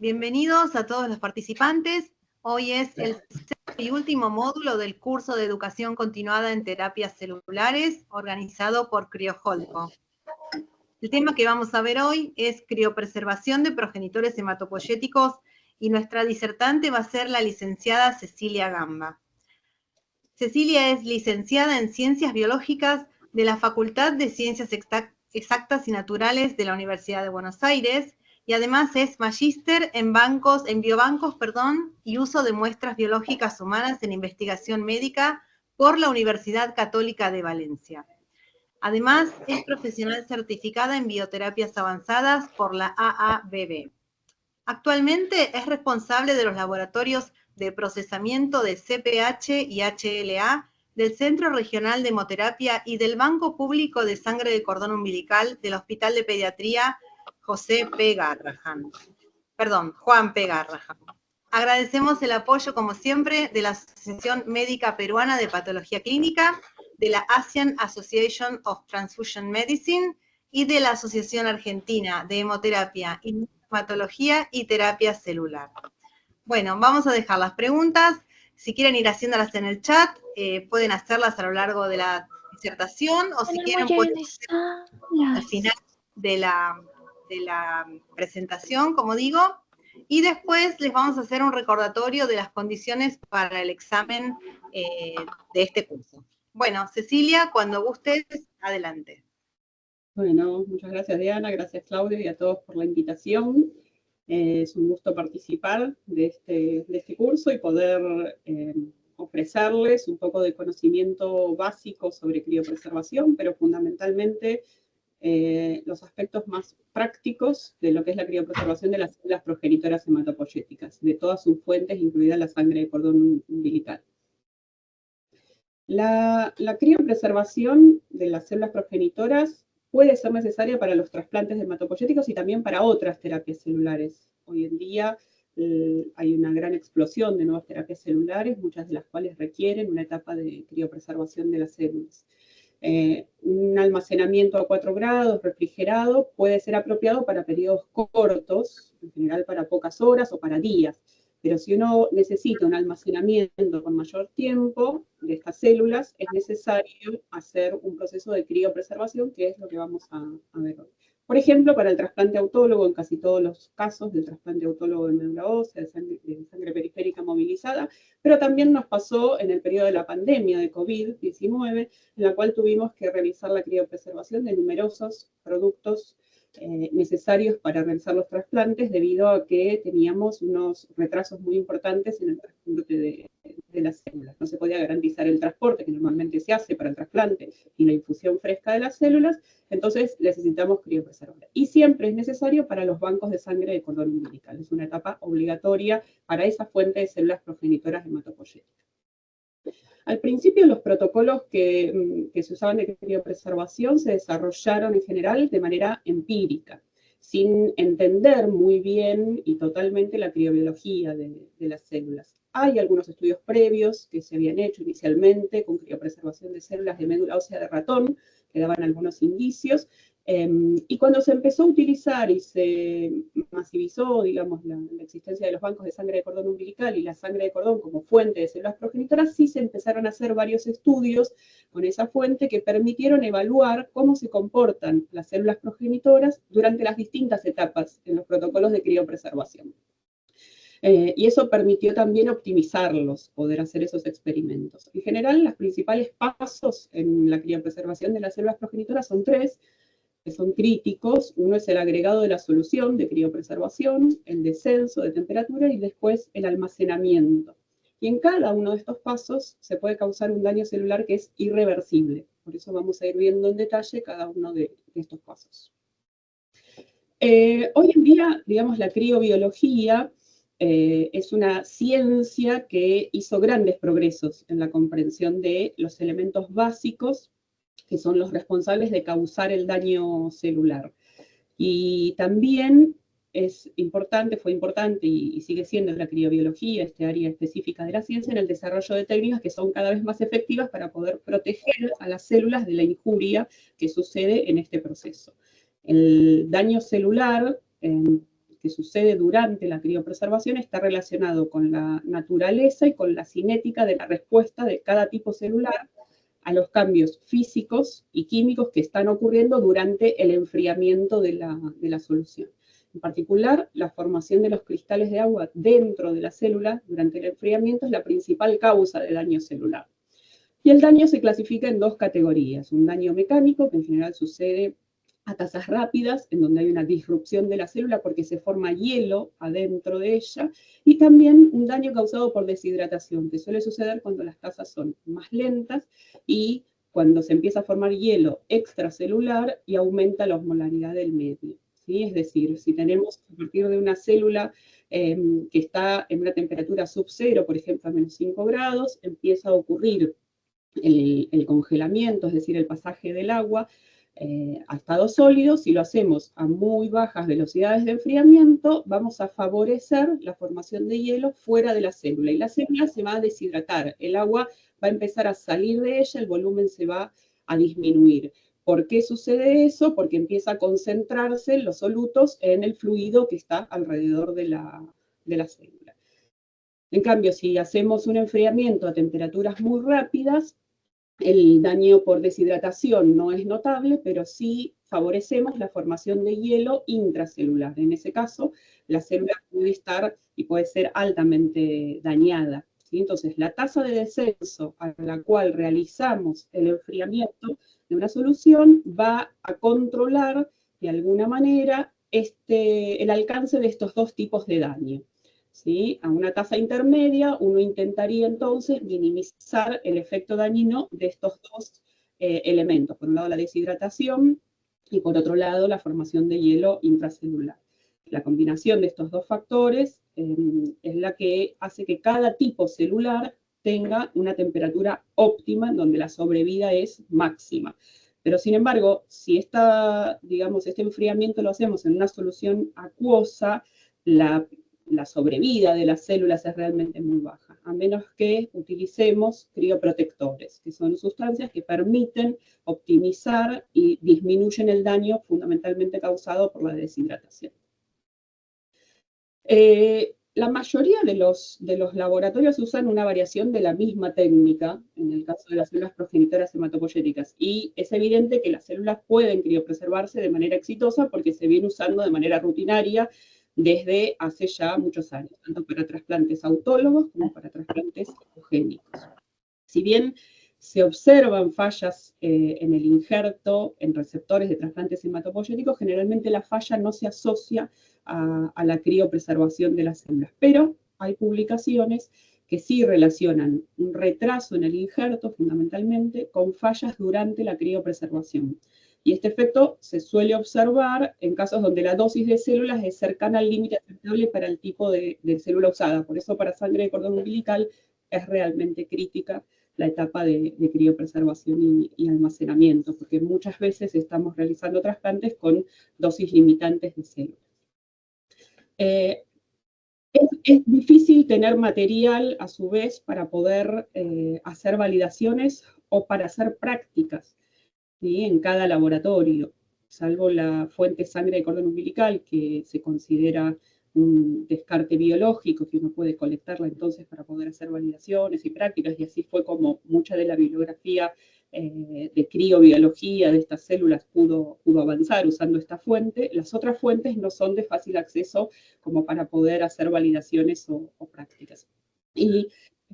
Bienvenidos a todos los participantes. Hoy es el sexto y último módulo del curso de Educación Continuada en Terapias Celulares, organizado por Crioholco. El tema que vamos a ver hoy es criopreservación de progenitores hematopoyéticos y nuestra disertante va a ser la licenciada Cecilia Gamba. Cecilia es licenciada en Ciencias Biológicas de la Facultad de Ciencias Exactas y Naturales de la Universidad de Buenos Aires y además es magíster en biobancos y uso de muestras biológicas humanas en investigación médica por la Universidad Católica de Valencia. Además, es profesional certificada en bioterapias avanzadas por la AABB. Actualmente es responsable de los laboratorios de procesamiento de CPH y HLA del Centro Regional de Hemoterapia y del Banco Público de Sangre de Cordón Umbilical del Hospital de Pediatría Juan P. Garrahan. Agradecemos el apoyo, como siempre, de la Asociación Médica Peruana de Patología Clínica, de la Asian Association of Transfusion Medicine y de la Asociación Argentina de Hemoterapia, Hematología y Terapia Celular. Bueno, vamos a dejar las preguntas. Si quieren ir haciéndolas en el chat, pueden hacerlas a lo largo de la disertación o si quieren pueden hacerlas al final de la presentación, como digo, y después les vamos a hacer un recordatorio de las condiciones para el examen de este curso. Bueno, Cecilia, cuando gustes, adelante. Bueno, muchas gracias Diana, gracias Claudio y a todos por la invitación. Es un gusto participar de este curso y poder ofrecerles un poco de conocimiento básico sobre criopreservación, pero fundamentalmente los aspectos más prácticos de lo que es la criopreservación de las células progenitoras hematopoyéticas, de todas sus fuentes, incluida la sangre de cordón umbilical. La criopreservación de las células progenitoras puede ser necesaria para los trasplantes de hematopoyéticos y también para otras terapias celulares. Hoy en día hay una gran explosión de nuevas terapias celulares, muchas de las cuales requieren una etapa de criopreservación de las células. Un almacenamiento a 4 grados, refrigerado, puede ser apropiado para periodos cortos, en general para pocas horas o para días. Pero si uno necesita un almacenamiento con mayor tiempo de estas células, es necesario hacer un proceso de criopreservación, que es lo que vamos a ver hoy. Por ejemplo, para el trasplante autólogo, en casi todos los casos del trasplante autólogo de médula ósea, de sangre periférica movilizada, pero también nos pasó en el periodo de la pandemia de COVID-19, en la cual tuvimos que realizar la criopreservación de numerosos productos necesarios para realizar los trasplantes debido a que teníamos unos retrasos muy importantes en el transporte de las células. No se podía garantizar el transporte que normalmente se hace para el trasplante y la infusión fresca de las células, entonces necesitamos criopreservar. Y siempre es necesario para los bancos de sangre de cordón umbilical. Es una etapa obligatoria para esa fuente de células progenitoras hematopoyéticas. Al principio los protocolos que se usaban de criopreservación se desarrollaron en general de manera empírica, sin entender muy bien y totalmente la criobiología de las células. Hay algunos estudios previos que se habían hecho inicialmente con criopreservación de células de médula ósea de ratón, que daban algunos indicios, y cuando se empezó a utilizar y se masivizó, digamos, la existencia de los bancos de sangre de cordón umbilical y la sangre de cordón como fuente de células progenitoras, sí se empezaron a hacer varios estudios con esa fuente que permitieron evaluar cómo se comportan las células progenitoras durante las distintas etapas en los protocolos de criopreservación. Y eso permitió también optimizarlos, poder hacer esos experimentos. En general, los principales pasos en la criopreservación de las células progenitoras son 3, que son críticos. Uno es el agregado de la solución de criopreservación, el descenso de temperatura y después el almacenamiento. Y en cada uno de estos pasos se puede causar un daño celular que es irreversible. Por eso vamos a ir viendo en detalle cada uno de estos pasos. Hoy en día, digamos, la criobiología es una ciencia que hizo grandes progresos en la comprensión de los elementos básicos que son los responsables de causar el daño celular. Y también fue importante y sigue siendo la criobiología, esta área específica de la ciencia, en el desarrollo de técnicas que son cada vez más efectivas para poder proteger a las células de la injuria que sucede en este proceso. El daño celular que sucede durante la criopreservación está relacionado con la naturaleza y con la cinética de la respuesta de cada tipo celular a los cambios físicos y químicos que están ocurriendo durante el enfriamiento de la solución. En particular, la formación de los cristales de agua dentro de la célula durante el enfriamiento es la principal causa de daño celular. Y el daño se clasifica en dos categorías. Un daño mecánico, que en general sucede a tasas rápidas, en donde hay una disrupción de la célula porque se forma hielo adentro de ella, y también un daño causado por deshidratación, que suele suceder cuando las tasas son más lentas y cuando se empieza a formar hielo extracelular y aumenta la osmolaridad del medio. ¿Sí? Es decir, si tenemos a partir de una célula que está en una temperatura sub-cero, por ejemplo, a menos 5 grados, empieza a ocurrir el congelamiento, es decir, el pasaje del agua a estado sólido. Si lo hacemos a muy bajas velocidades de enfriamiento, vamos a favorecer la formación de hielo fuera de la célula, y la célula se va a deshidratar, el agua va a empezar a salir de ella, el volumen se va a disminuir. ¿Por qué sucede eso? Porque empieza a concentrarse los solutos en el fluido que está alrededor de la célula. En cambio, si hacemos un enfriamiento a temperaturas muy rápidas, el daño por deshidratación no es notable, pero sí favorecemos la formación de hielo intracelular. En ese caso, la célula puede estar y puede ser altamente dañada. ¿Sí? Entonces, la tasa de descenso a la cual realizamos el enfriamiento de una solución va a controlar de alguna manera el alcance de estos dos tipos de daño. ¿Sí? A una tasa intermedia, uno intentaría entonces minimizar el efecto dañino de estos dos elementos. Por un lado, la deshidratación y por otro lado, la formación de hielo intracelular. La combinación de estos dos factores es la que hace que cada tipo celular tenga una temperatura óptima en donde la sobrevida es máxima. Pero sin embargo, si este enfriamiento lo hacemos en una solución acuosa, la sobrevida de las células es realmente muy baja, a menos que utilicemos crioprotectores, que son sustancias que permiten optimizar y disminuyen el daño fundamentalmente causado por la deshidratación. La mayoría de los laboratorios usan una variación de la misma técnica, en el caso de las células progenitoras hematopoyéticas, y es evidente que las células pueden criopreservarse de manera exitosa porque se viene usando de manera rutinaria desde hace ya muchos años, tanto para trasplantes autólogos como para trasplantes autogénicos. Si bien se observan fallas en el injerto, en receptores de trasplantes hematopoyéticos, generalmente la falla no se asocia a la criopreservación de las células, pero hay publicaciones que sí relacionan un retraso en el injerto, fundamentalmente, con fallas durante la criopreservación. Y este efecto se suele observar en casos donde la dosis de células es cercana al límite aceptable para el tipo de célula usada. Por eso para sangre de cordón umbilical es realmente crítica la etapa de criopreservación y almacenamiento, porque muchas veces estamos realizando trasplantes con dosis limitantes de células. Es difícil tener material, a su vez, para poder hacer validaciones o para hacer prácticas, ¿sí? En cada laboratorio, salvo la fuente sangre de cordón umbilical, que se considera un descarte biológico, que uno puede colectarla entonces para poder hacer validaciones y prácticas, y así fue como mucha de la bibliografía de criobiología de estas células pudo avanzar usando esta fuente. Las otras fuentes no son de fácil acceso como para poder hacer validaciones o prácticas. Y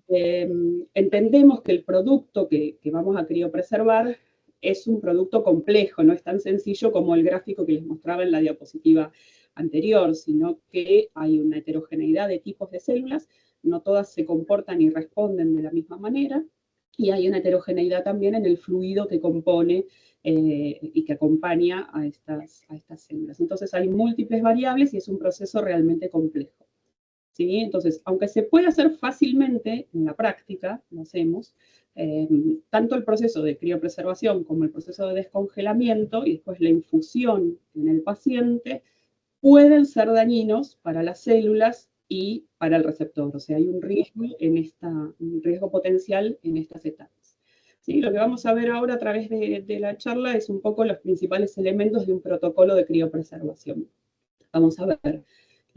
entendemos que el producto que vamos a criopreservar es un producto complejo, no es tan sencillo como el gráfico que les mostraba en la diapositiva anterior, sino que hay una heterogeneidad de tipos de células, no todas se comportan y responden de la misma manera, y hay una heterogeneidad también en el fluido que compone y que acompaña a estas células. Entonces hay múltiples variables y es un proceso realmente complejo. ¿Sí? Entonces, aunque se puede hacer fácilmente en la práctica, lo hacemos, tanto el proceso de criopreservación como el proceso de descongelamiento y después la infusión en el paciente pueden ser dañinos para las células y para el receptor. O sea, hay un riesgo potencial en estas etapas. ¿Sí? Lo que vamos a ver ahora a través de la charla es un poco los principales elementos de un protocolo de criopreservación. Vamos a ver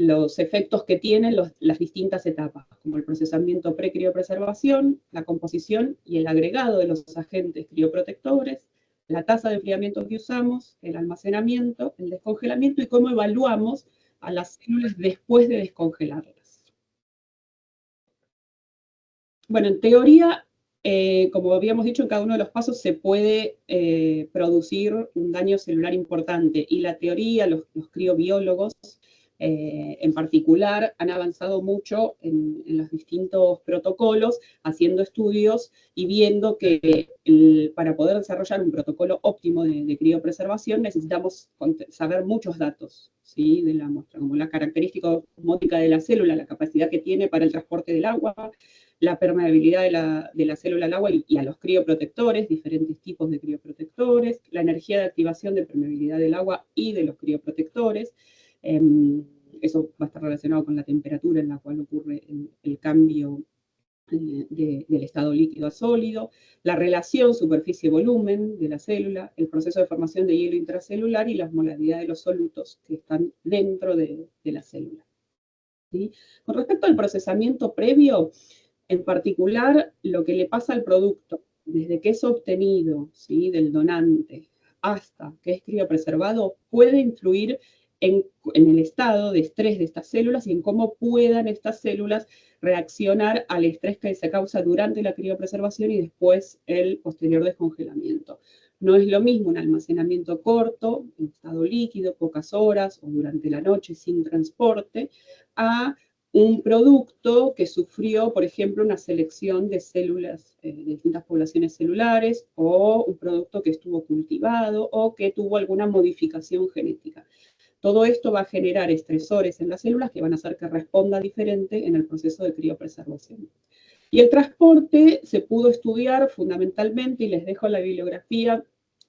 los efectos que tienen las distintas etapas, como el procesamiento pre-criopreservación, la composición y el agregado de los agentes crioprotectores, la tasa de enfriamiento que usamos, el almacenamiento, el descongelamiento y cómo evaluamos a las células después de descongelarlas. Bueno, en teoría, como habíamos dicho, en cada uno de los pasos se puede producir un daño celular importante y la teoría, los criobiólogos en particular, han avanzado mucho en los distintos protocolos, haciendo estudios y viendo que para poder desarrollar un protocolo óptimo de criopreservación necesitamos saber muchos datos, ¿sí?, de la muestra, como la característica osmótica de la célula, la capacidad que tiene para el transporte del agua, la permeabilidad de la célula al agua y a los crioprotectores, diferentes tipos de crioprotectores, la energía de activación de permeabilidad del agua y de los crioprotectores. Eso va a estar relacionado con la temperatura en la cual ocurre el cambio del estado líquido a sólido, la relación superficie-volumen de la célula, el proceso de formación de hielo intracelular y la osmolaridad de los solutos que están dentro de la célula. ¿Sí? Con respecto al procesamiento previo, en particular, lo que le pasa al producto, desde que es obtenido, ¿sí?, del donante hasta que es criopreservado, puede influir en el estado de estrés de estas células y en cómo puedan estas células reaccionar al estrés que se causa durante la criopreservación y después el posterior descongelamiento. No es lo mismo un almacenamiento corto, en estado líquido, pocas horas o durante la noche sin transporte, a un producto que sufrió, por ejemplo, una selección de células de distintas poblaciones celulares, o un producto que estuvo cultivado o que tuvo alguna modificación genética. Todo esto va a generar estresores en las células que van a hacer que responda diferente en el proceso de criopreservación. Y el transporte se pudo estudiar fundamentalmente, y les dejo la bibliografía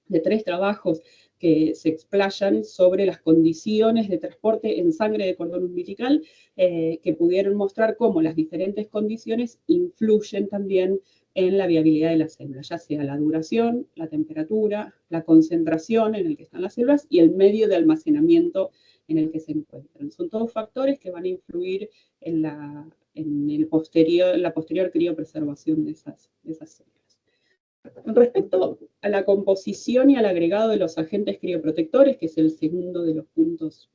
de 3 trabajos que se explayan sobre las condiciones de transporte en sangre de cordón umbilical, que pudieron mostrar cómo las diferentes condiciones influyen también en la viabilidad de las células, ya sea la duración, la temperatura, la concentración en el que están las células y el medio de almacenamiento en el que se encuentran. Son todos factores que van a influir en la posterior criopreservación de esas células. Con respecto a la composición y al agregado de los agentes crioprotectores, que es el segundo de los puntos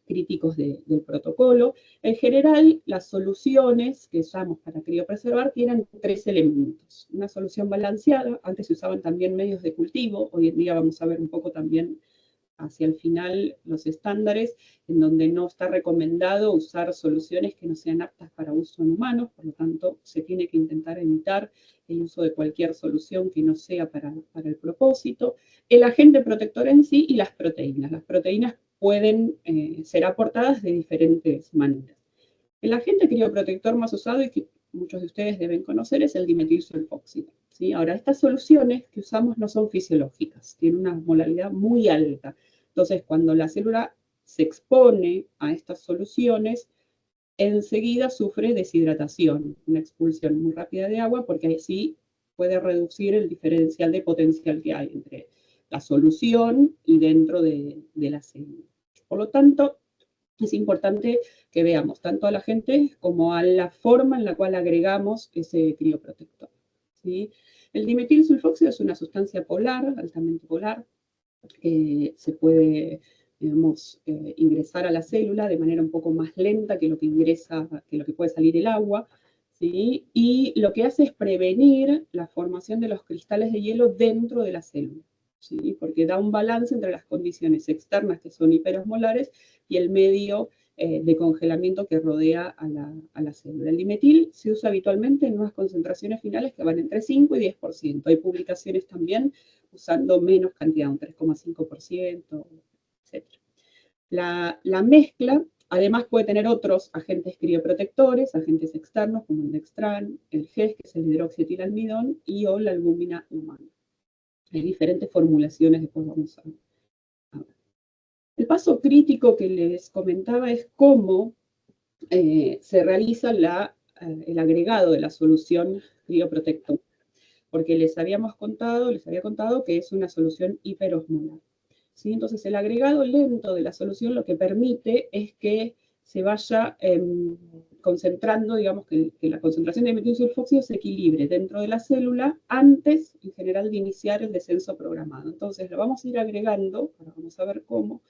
críticos del protocolo, en general las soluciones que usamos para criopreservar tienen 3 elementos. Una solución balanceada, antes se usaban también medios de cultivo, hoy en día vamos a ver un poco también hacia el final los estándares, en donde no está recomendado usar soluciones que no sean aptas para uso en humanos, por lo tanto se tiene que intentar evitar el uso de cualquier solución que no sea para el propósito. El agente protector en sí y las proteínas. Las proteínas pueden ser aportadas de diferentes maneras. El agente crioprotector más usado y que muchos de ustedes deben conocer es el dimetilsulfóxido, ¿sí? Ahora, estas soluciones que usamos no son fisiológicas, tienen una molaridad muy alta. Entonces, cuando la célula se expone a estas soluciones, enseguida sufre deshidratación, una expulsión muy rápida de agua, porque así puede reducir el diferencial de potencial que hay entre la solución y dentro de la célula. Por lo tanto, es importante que veamos tanto a la gente como a la forma en la cual agregamos ese crioprotector, ¿sí? El dimetilsulfóxido es una sustancia polar, altamente polar, que se puede, digamos, ingresar a la célula de manera un poco más lenta que lo que puede salir el agua, ¿sí? Y lo que hace es prevenir la formación de los cristales de hielo dentro de la célula, ¿sí? Porque da un balance entre las condiciones externas, que son hiperosmolares, y el medio de congelamiento que rodea a la célula. El dimetil se usa habitualmente en unas concentraciones finales que van entre 5 y 10%. Hay publicaciones también usando menos cantidad, un 3,5%, etc. La mezcla, además, puede tener otros agentes crioprotectores, agentes externos como el Dextran, el GES, que es el hidroxietilalmidón, y o la albúmina humana. Hay diferentes formulaciones, después vamos a ver. El paso crítico que les comentaba es cómo se realiza el agregado de la solución crioprotectora, porque les había contado que es una solución hiperosmolar, ¿sí? Entonces, el agregado lento de la solución lo que permite es que se vaya concentrando, digamos, que la concentración de dimetilsulfóxido se equilibre dentro de la célula antes, en general, de iniciar el descenso programado. Entonces, lo vamos a ir agregando, ahora vamos a ver cómo,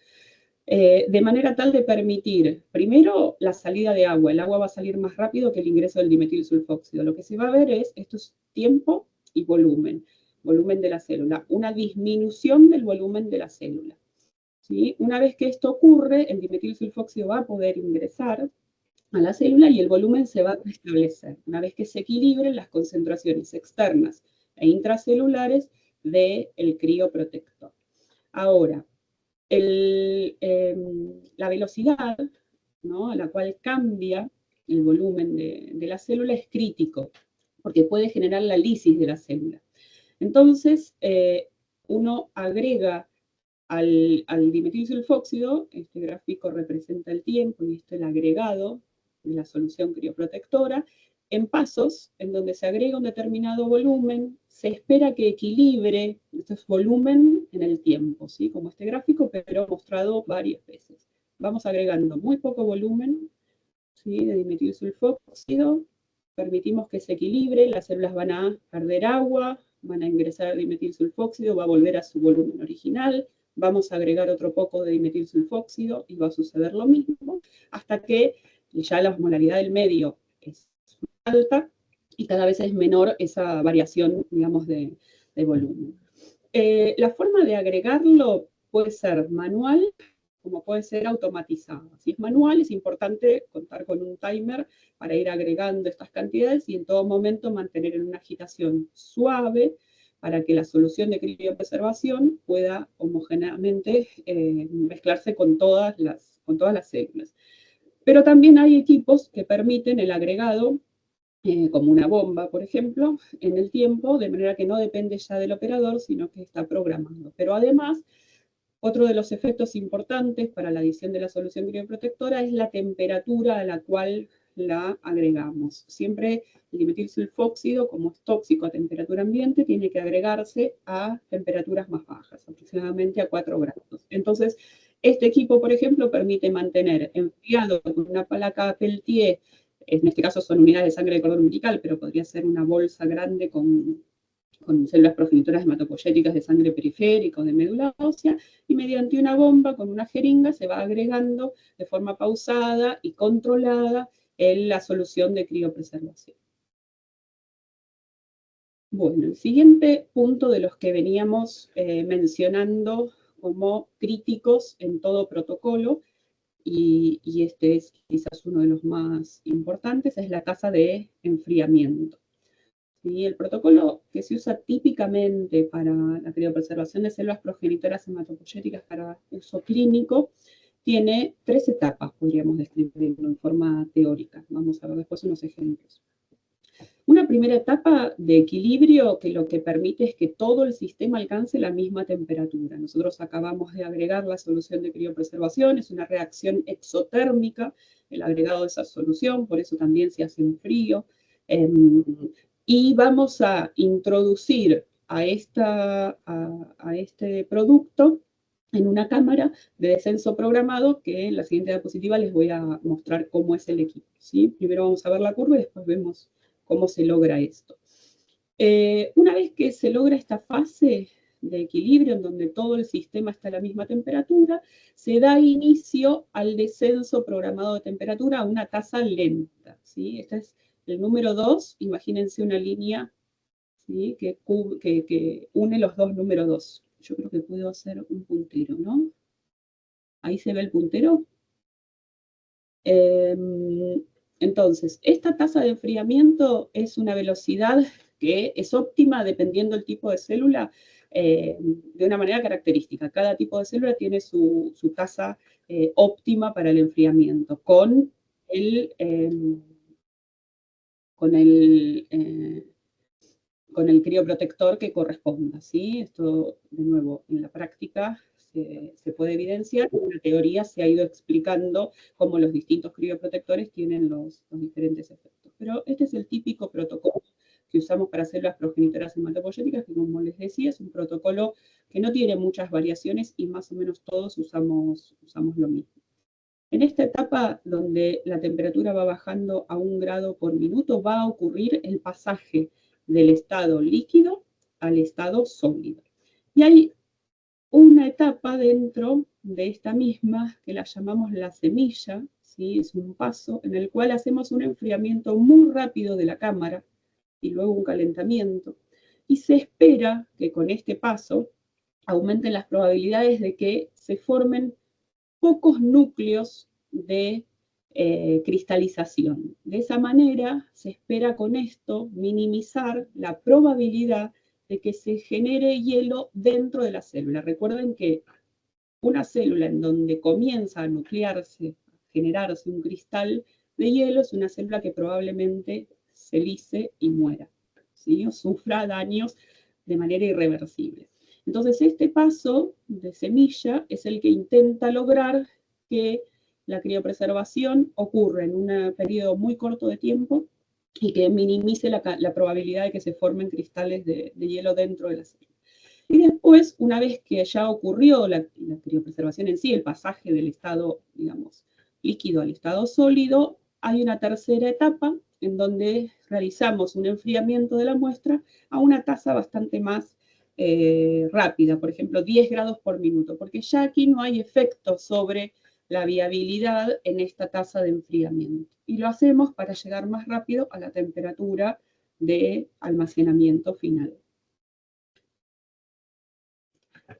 de manera tal de permitir, primero, la salida de agua. El agua va a salir más rápido que el ingreso del dimetilsulfóxido. Lo que se va a ver es, esto es tiempo y volumen de la célula, una disminución del volumen de la célula. ¿Sí? Una vez que esto ocurre, el dimetilsulfóxido va a poder ingresar a la célula y el volumen se va a restablecer. Una vez que se equilibren las concentraciones externas e intracelulares del crioprotector. Ahora, la velocidad, ¿no?, a la cual cambia el volumen de la célula es crítico, porque puede generar la lisis de la célula. Entonces, uno agrega al dimetilsulfóxido, este gráfico representa el tiempo y esto el agregado de la solución crioprotectora, en pasos en donde se agrega un determinado volumen, se espera que equilibre, esto es volumen en el tiempo, ¿sí?, como este gráfico, pero mostrado varias veces. Vamos agregando muy poco volumen, ¿sí?, de dimetilsulfóxido, permitimos que se equilibre, las células van a perder agua, van a ingresar dimetilsulfóxido, va a volver a su volumen original, vamos a agregar otro poco de dimetilsulfóxido y va a suceder lo mismo, hasta que ya la osmolaridad del medio es alta y cada vez es menor esa variación, digamos, de volumen. La forma de agregarlo puede ser manual, como puede ser automatizada. Si es manual, es importante contar con un timer para ir agregando estas cantidades y en todo momento mantener en una agitación suave para que la solución de criopreservación pueda homogéneamente mezclarse con todas las células. Pero también hay equipos que permiten el agregado como una bomba, por ejemplo, en el tiempo, de manera que no depende ya del operador, sino que está programado. Pero además, otro de los efectos importantes para la adición de la solución crioprotectora es la temperatura a la cual la agregamos. Siempre el dimetilsulfóxido, como es tóxico a temperatura ambiente, tiene que agregarse a temperaturas más bajas, aproximadamente a 4 grados. Entonces, este equipo, por ejemplo, permite mantener enfriado con una placa Peltier, en este caso son unidades de sangre de cordón umbilical, pero podría ser una bolsa grande con células progenitoras hematopoyéticas de sangre periférica o de médula ósea, y mediante una bomba con una jeringa se va agregando de forma pausada y controlada en la solución de criopreservación. Bueno, el siguiente punto de los que veníamos mencionando como críticos en todo protocolo, y este es quizás uno de los más importantes, es la tasa de enfriamiento. ¿Sí? El protocolo que se usa típicamente para la criopreservación de células progenitoras hematopoyéticas para uso clínico tiene 3 etapas, podríamos describirlo en forma teórica. Vamos a ver después unos ejemplos. Una primera etapa de equilibrio que lo que permite es que todo el sistema alcance la misma temperatura. Nosotros acabamos de agregar la solución de criopreservación, es una reacción exotérmica el agregado de esa solución, por eso también se hace en frío. Y vamos a introducir a este producto en una cámara de descenso programado que en la siguiente diapositiva les voy a mostrar cómo es el equipo, ¿sí? Primero vamos a ver la curva y después vemos cómo se logra esto. Una vez que se logra esta fase de equilibrio en donde todo el sistema está a la misma temperatura, se da inicio al descenso programado de temperatura a una tasa lenta, ¿sí? Esta es el número 2, imagínense una línea, ¿sí?, que une los dos números 2. Yo creo que puedo hacer un puntero, ¿no? Ahí se ve el puntero. Entonces, esta tasa de enfriamiento es una velocidad que es óptima dependiendo del tipo de célula de una manera característica. Cada tipo de célula tiene su tasa óptima para el enfriamiento con el crioprotector que corresponda, ¿sí? Esto, de nuevo, en la práctica se puede evidenciar. En la teoría se ha ido explicando cómo los distintos crioprotectores tienen los diferentes efectos. Pero este es el típico protocolo que usamos para células progenitoras hematopoyéticas, que, como les decía, es un protocolo que no tiene muchas variaciones y más o menos todos usamos lo mismo. En esta etapa donde la temperatura va bajando a 1 grado por minuto, va a ocurrir el pasaje del estado líquido al estado sólido. Y hay una etapa dentro de esta misma que la llamamos la semilla, ¿sí? Es un paso en el cual hacemos un enfriamiento muy rápido de la cámara y luego un calentamiento. Y se espera que con este paso aumenten las probabilidades de que se formen pocos núcleos de cristalización. De esa manera, se espera con esto minimizar la probabilidad de que se genere hielo dentro de la célula. Recuerden que una célula en donde comienza a nuclearse, a generarse un cristal de hielo, es una célula que probablemente se lise y muera, ¿sí? O sufra daños de manera irreversible. Entonces, este paso de semilla es el que intenta lograr que la criopreservación ocurra en un periodo muy corto de tiempo y que minimice la probabilidad de que se formen cristales de hielo dentro de la célula. Y después, una vez que ya ocurrió la criopreservación en sí, el pasaje del estado, digamos, líquido al estado sólido, hay una tercera etapa en donde realizamos un enfriamiento de la muestra a una tasa bastante más rápida, por ejemplo, 10 grados por minuto, porque ya aquí no hay efecto sobre la viabilidad en esta tasa de enfriamiento. Y lo hacemos para llegar más rápido a la temperatura de almacenamiento final.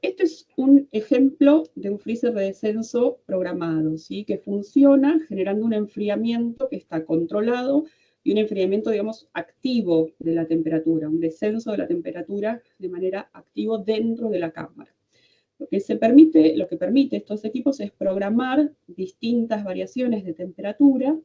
Este es un ejemplo de un freezer de descenso programado, ¿sí? Que funciona generando un enfriamiento que está controlado y un enfriamiento, digamos, activo de la temperatura, un descenso de la temperatura de manera activo dentro de la cámara. Lo que permite estos equipos es programar distintas variaciones de temperatura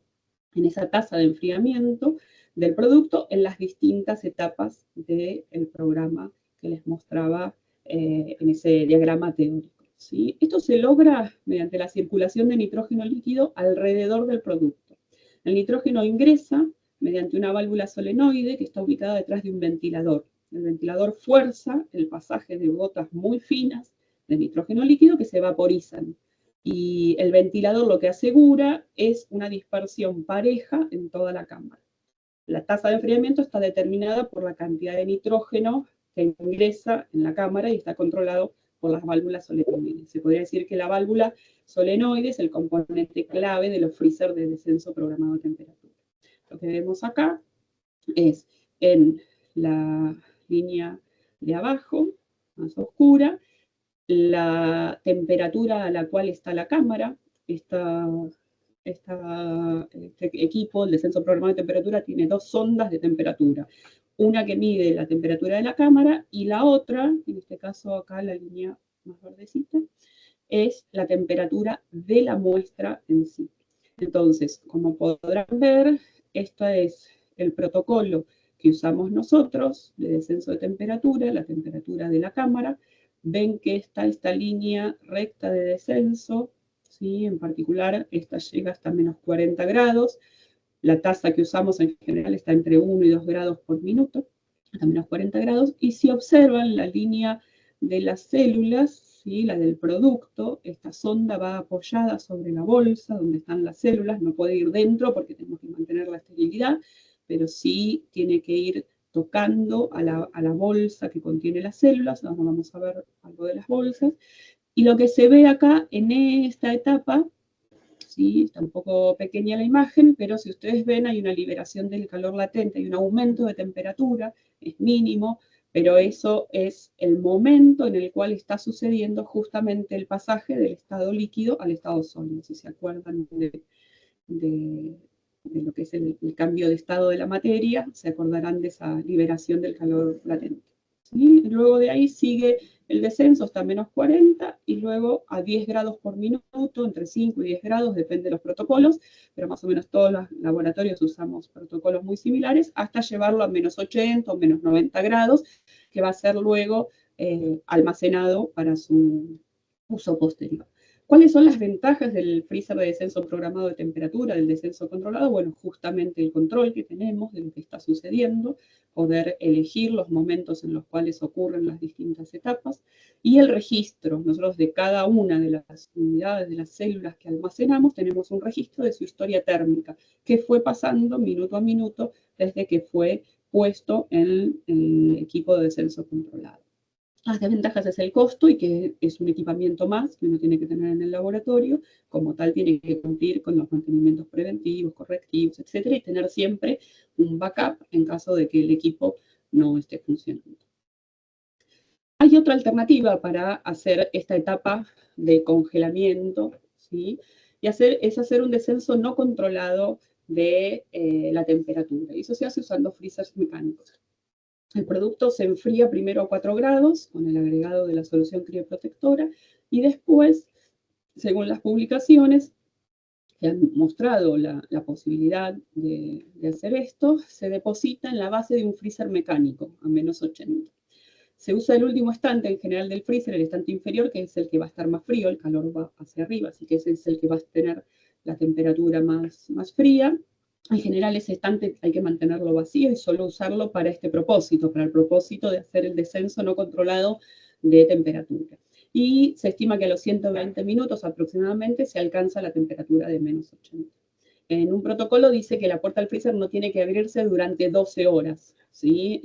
en esa tasa de enfriamiento del producto en las distintas etapas del programa que les mostraba en ese diagrama teórico, ¿sí? Esto se logra mediante la circulación de nitrógeno líquido alrededor del producto. El nitrógeno ingresa mediante una válvula solenoide que está ubicada detrás de un ventilador. El ventilador fuerza el pasaje de gotas muy finas de nitrógeno líquido que se vaporizan. Y el ventilador lo que asegura es una dispersión pareja en toda la cámara. La tasa de enfriamiento está determinada por la cantidad de nitrógeno que ingresa en la cámara y está controlado por las válvulas solenoides. Se podría decir que la válvula solenoide es el componente clave de los freezer de descenso programado de temperatura. Lo que vemos acá es en la línea de abajo, más oscura, la temperatura a la cual está la cámara. Este equipo, el descenso programado de temperatura, tiene dos sondas de temperatura. Una que mide la temperatura de la cámara y la otra, en este caso acá la línea más verdecita, es la temperatura de la muestra en sí. Entonces, como podrán ver, este es el protocolo que usamos nosotros de descenso de temperatura, la temperatura de la cámara. Ven que está esta línea recta de descenso, ¿sí? En particular, esta llega hasta menos 40 grados. La tasa que usamos en general está entre 1 y 2 grados por minuto, hasta menos 40 grados. Y si observan la línea de las células, ¿sí? La del producto, esta sonda va apoyada sobre la bolsa donde están las células, no puede ir dentro porque tenemos que mantener la esterilidad, pero sí tiene que ir tocando a la bolsa que contiene las células. Ahora vamos a ver algo de las bolsas. Y lo que se ve acá en esta etapa, ¿sí? Está un poco pequeña la imagen, pero si ustedes ven hay una liberación del calor latente, hay un aumento de temperatura, es mínimo, pero eso es el momento en el cual está sucediendo justamente el pasaje del estado líquido al estado sólido. Si se acuerdan de lo que es el cambio de estado de la materia, se acordarán de esa liberación del calor latente. ¿Sí? Luego de ahí sigue el descenso hasta menos 40 y luego a 10 grados por minuto, entre 5 y 10 grados, depende de los protocolos, pero más o menos todos los laboratorios usamos protocolos muy similares, hasta llevarlo a menos 80 o menos 90 grados, que va a ser luego almacenado para su uso posterior. ¿Cuáles son las ventajas del freezer de descenso programado de temperatura, del descenso controlado? Bueno, justamente el control que tenemos de lo que está sucediendo, poder elegir los momentos en los cuales ocurren las distintas etapas, y el registro. Nosotros de cada una de las unidades de las células que almacenamos tenemos un registro de su historia térmica, que fue pasando minuto a minuto desde que fue puesto en el equipo de descenso controlado. Las desventajas es el costo y que es un equipamiento más que uno tiene que tener en el laboratorio, como tal tiene que cumplir con los mantenimientos preventivos, correctivos, etcétera, y tener siempre un backup en caso de que el equipo no esté funcionando. Hay otra alternativa para hacer esta etapa de congelamiento, ¿sí? Y es hacer un descenso no controlado de la temperatura. Y eso se hace usando freezers mecánicos. El producto se enfría primero a 4 grados con el agregado de la solución crioprotectora y después, según las publicaciones que han mostrado la posibilidad de hacer esto, se deposita en la base de un freezer mecánico a menos 80. Se usa el último estante en general del freezer, el estante inferior, que es el que va a estar más frío, el calor va hacia arriba, así que ese es el que va a tener la temperatura más fría. En general ese estante hay que mantenerlo vacío y solo usarlo para este propósito, para el propósito de hacer el descenso no controlado de temperatura. Y se estima que a los 120 minutos aproximadamente se alcanza la temperatura de menos 80. En un protocolo dice que la puerta del freezer no tiene que abrirse durante 12 horas, ¿sí?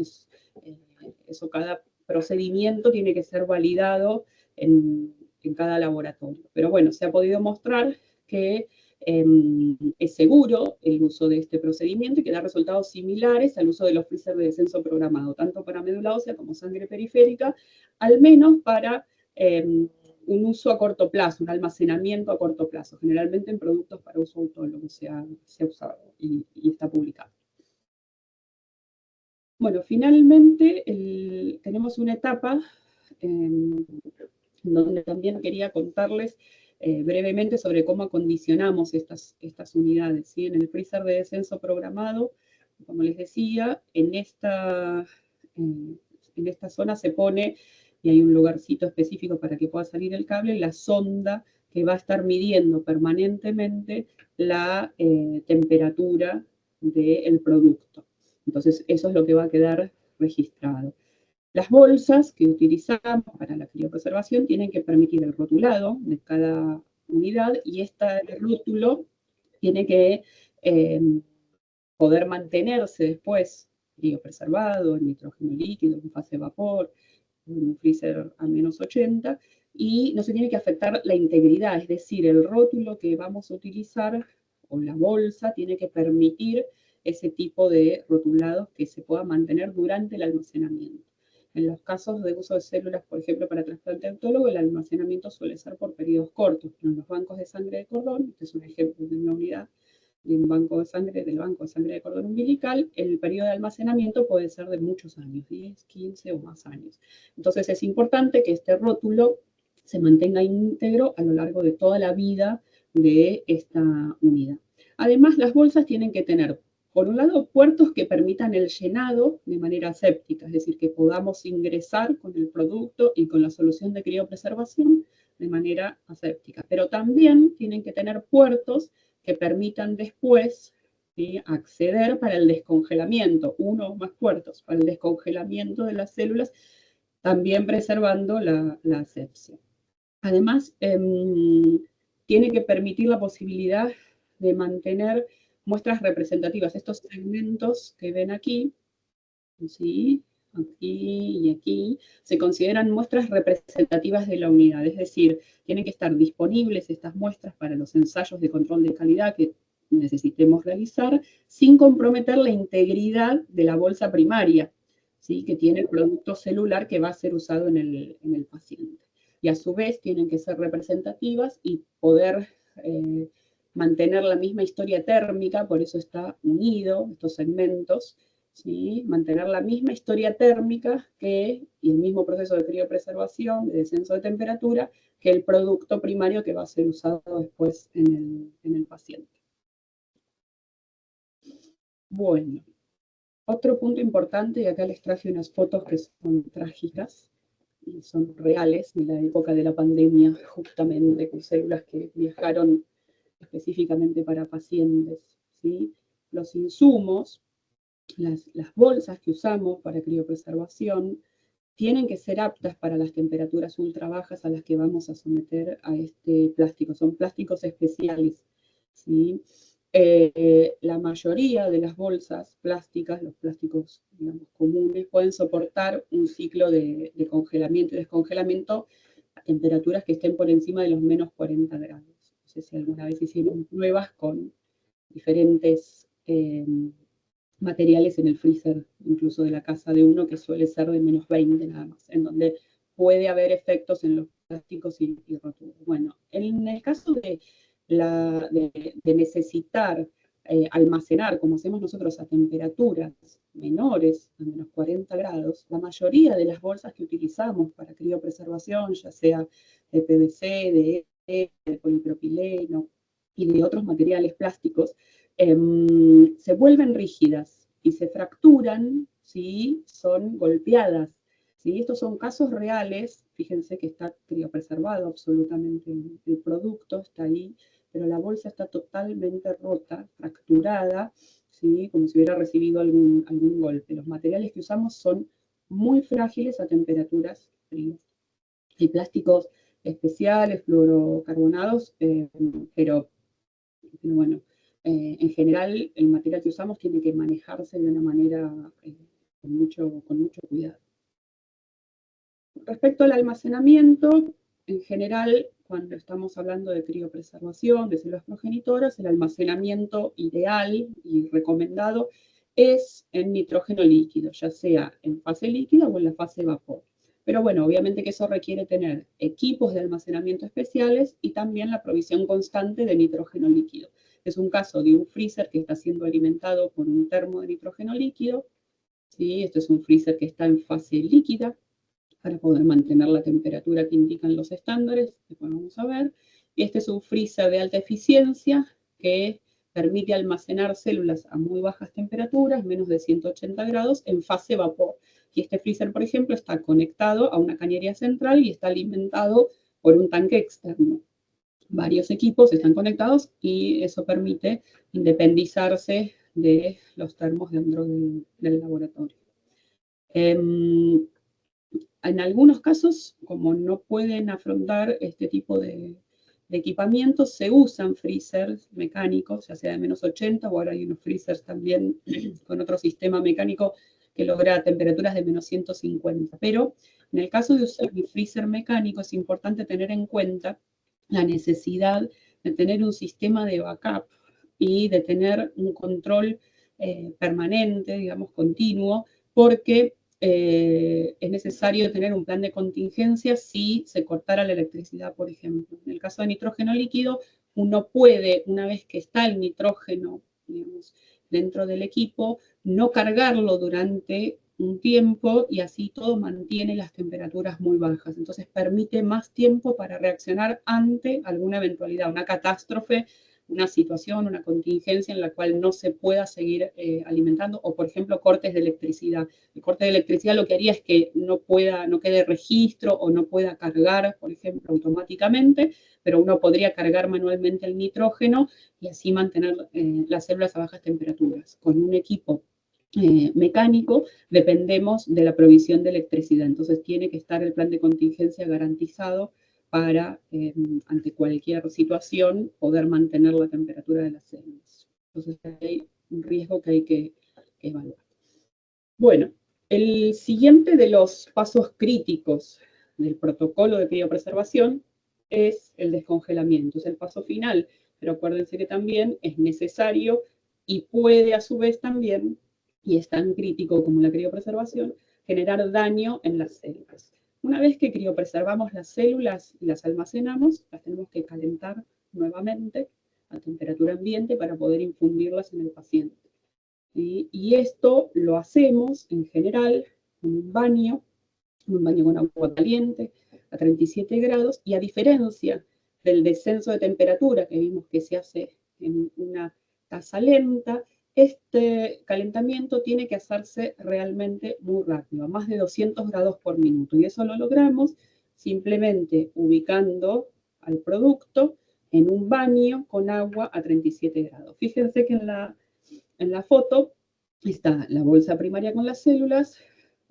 Eso cada procedimiento tiene que ser validado en cada laboratorio. Pero bueno, se ha podido mostrar que es seguro el uso de este procedimiento y que da resultados similares al uso de los freezer de descenso programado, tanto para médula ósea como sangre periférica, al menos para un uso a corto plazo, un almacenamiento a corto plazo, generalmente en productos para uso autólogo se ha usado y está publicado. Bueno, finalmente tenemos una etapa donde también quería contarles brevemente sobre cómo acondicionamos estas unidades, ¿sí? En el freezer de descenso programado, como les decía, en esta zona se pone, y hay un lugarcito específico para que pueda salir el cable, la sonda que va a estar midiendo permanentemente la temperatura del producto. Entonces, eso es lo que va a quedar registrado. Las bolsas que utilizamos para la criopreservación tienen que permitir el rotulado de cada unidad y este rótulo tiene que poder mantenerse después criopreservado, en nitrógeno líquido, en fase de vapor, en un freezer a menos 80, y no se tiene que afectar la integridad, es decir, el rótulo que vamos a utilizar o la bolsa tiene que permitir ese tipo de rotulados que se pueda mantener durante el almacenamiento. En los casos de uso de células, por ejemplo, para trasplante autólogo, el almacenamiento suele ser por periodos cortos, pero en los bancos de sangre de cordón, este es un ejemplo de una unidad de un banco de sangre, del banco de sangre de cordón umbilical, el periodo de almacenamiento puede ser de muchos años, 10, 15 o más años. Entonces es importante que este rótulo se mantenga íntegro a lo largo de toda la vida de esta unidad. Además, las bolsas tienen que tener, por un lado, puertos que permitan el llenado de manera aséptica, es decir, que podamos ingresar con el producto y con la solución de criopreservación de manera aséptica. Pero también tienen que tener puertos que permitan después, ¿sí?, acceder para el descongelamiento, uno o más puertos para el descongelamiento de las células, también preservando la asepsia. Además, tiene que permitir la posibilidad de mantener muestras representativas. Estos segmentos que ven aquí, ¿sí?, aquí y aquí, se consideran muestras representativas de la unidad, es decir, tienen que estar disponibles estas muestras para los ensayos de control de calidad que necesitemos realizar sin comprometer la integridad de la bolsa primaria, ¿sí?, que tiene el producto celular que va a ser usado en el paciente. Y a su vez tienen que ser representativas y poder mantener la misma historia térmica, por eso está unido estos segmentos, ¿sí?, mantener la misma historia térmica y el mismo proceso de criopreservación, de descenso de temperatura, que el producto primario que va a ser usado después en el paciente. Bueno, otro punto importante, y acá les traje unas fotos que son trágicas, y son reales, en la época de la pandemia, justamente, con células que viajaron específicamente para pacientes, ¿sí? Los insumos, las bolsas que usamos para criopreservación, tienen que ser aptas para las temperaturas ultra bajas a las que vamos a someter a este plástico. Son plásticos especiales, ¿sí? La mayoría de las bolsas plásticas, los plásticos, digamos, comunes, pueden soportar un ciclo de congelamiento y descongelamiento a temperaturas que estén por encima de los menos 40 grados. No sé si alguna vez hicieron pruebas con diferentes materiales en el freezer, incluso de la casa de uno, que suele ser de menos 20 nada más, en donde puede haber efectos en los plásticos y roturas. Bueno, en el caso de necesitar almacenar, como hacemos nosotros, a temperaturas menores a menos 40 grados, la mayoría de las bolsas que utilizamos para criopreservación, ya sea de PVC, de polipropileno y de otros materiales plásticos, se vuelven rígidas y se fracturan si son golpeadas. ¿Sí? Estos son casos reales, fíjense que está criopreservado absolutamente el producto, está ahí, pero la bolsa está totalmente rota, fracturada, ¿sí? Como si hubiera recibido algún golpe. Los materiales que usamos son muy frágiles a temperaturas frías. Hay plásticos especiales, fluorocarbonados, pero bueno, en general el material que usamos tiene que manejarse de una manera con mucho cuidado. Respecto al almacenamiento, en general, cuando estamos hablando de criopreservación, de células progenitoras, el almacenamiento ideal y recomendado es en nitrógeno líquido, ya sea en fase líquida o en la fase vapor. Pero bueno, obviamente que eso requiere tener equipos de almacenamiento especiales y también la provisión constante de nitrógeno líquido. Es un caso de un freezer que está siendo alimentado por un termo de nitrógeno líquido. ¿Sí? Esto es un freezer que está en fase líquida para poder mantener la temperatura que indican los estándares, después vamos a ver. Y este es un freezer de alta eficiencia que permite almacenar células a muy bajas temperaturas, menos de 180 grados, en fase vapor. Y este freezer, por ejemplo, está conectado a una cañería central y está alimentado por un tanque externo. Varios equipos están conectados y eso permite independizarse de los termos dentro del laboratorio. En algunos casos, como no pueden afrontar este tipo de equipamientos, se usan freezers mecánicos, ya sea de menos 80, o ahora hay unos freezers también con otro sistema mecánico que logra temperaturas de menos 150. Pero en el caso de usar un freezer mecánico es importante tener en cuenta la necesidad de tener un sistema de backup y de tener un control permanente, digamos, continuo, porque es necesario tener un plan de contingencia si se cortara la electricidad, por ejemplo. En el caso de nitrógeno líquido, uno puede, una vez que está el nitrógeno, digamos, dentro del equipo, no cargarlo durante un tiempo y así todo mantiene las temperaturas muy bajas. Entonces permite más tiempo para reaccionar ante alguna eventualidad, una catástrofe, una situación, una contingencia en la cual no se pueda seguir alimentando, o por ejemplo cortes de electricidad. El corte de electricidad lo que haría es que no quede registro o no pueda cargar, por ejemplo, automáticamente, pero uno podría cargar manualmente el nitrógeno y así mantener las células a bajas temperaturas. Con un equipo mecánico dependemos de la provisión de electricidad, entonces tiene que estar el plan de contingencia garantizado para, ante cualquier situación, poder mantener la temperatura de las células. Entonces hay un riesgo que hay que evaluar. Bueno, el siguiente de los pasos críticos del protocolo de criopreservación es el descongelamiento, es el paso final, pero acuérdense que también es necesario y puede a su vez también, y es tan crítico como la criopreservación, generar daño en las células. Una vez que criopreservamos las células y las almacenamos, las tenemos que calentar nuevamente a temperatura ambiente para poder infundirlas en el paciente. Y esto lo hacemos en general en un baño con agua caliente a 37 grados, y a diferencia del descenso de temperatura que vimos que se hace en una tasa lenta, este calentamiento tiene que hacerse realmente muy rápido, a más de 200 grados por minuto. Y eso lo logramos simplemente ubicando al producto en un baño con agua a 37 grados. Fíjense que en la foto está la bolsa primaria con las células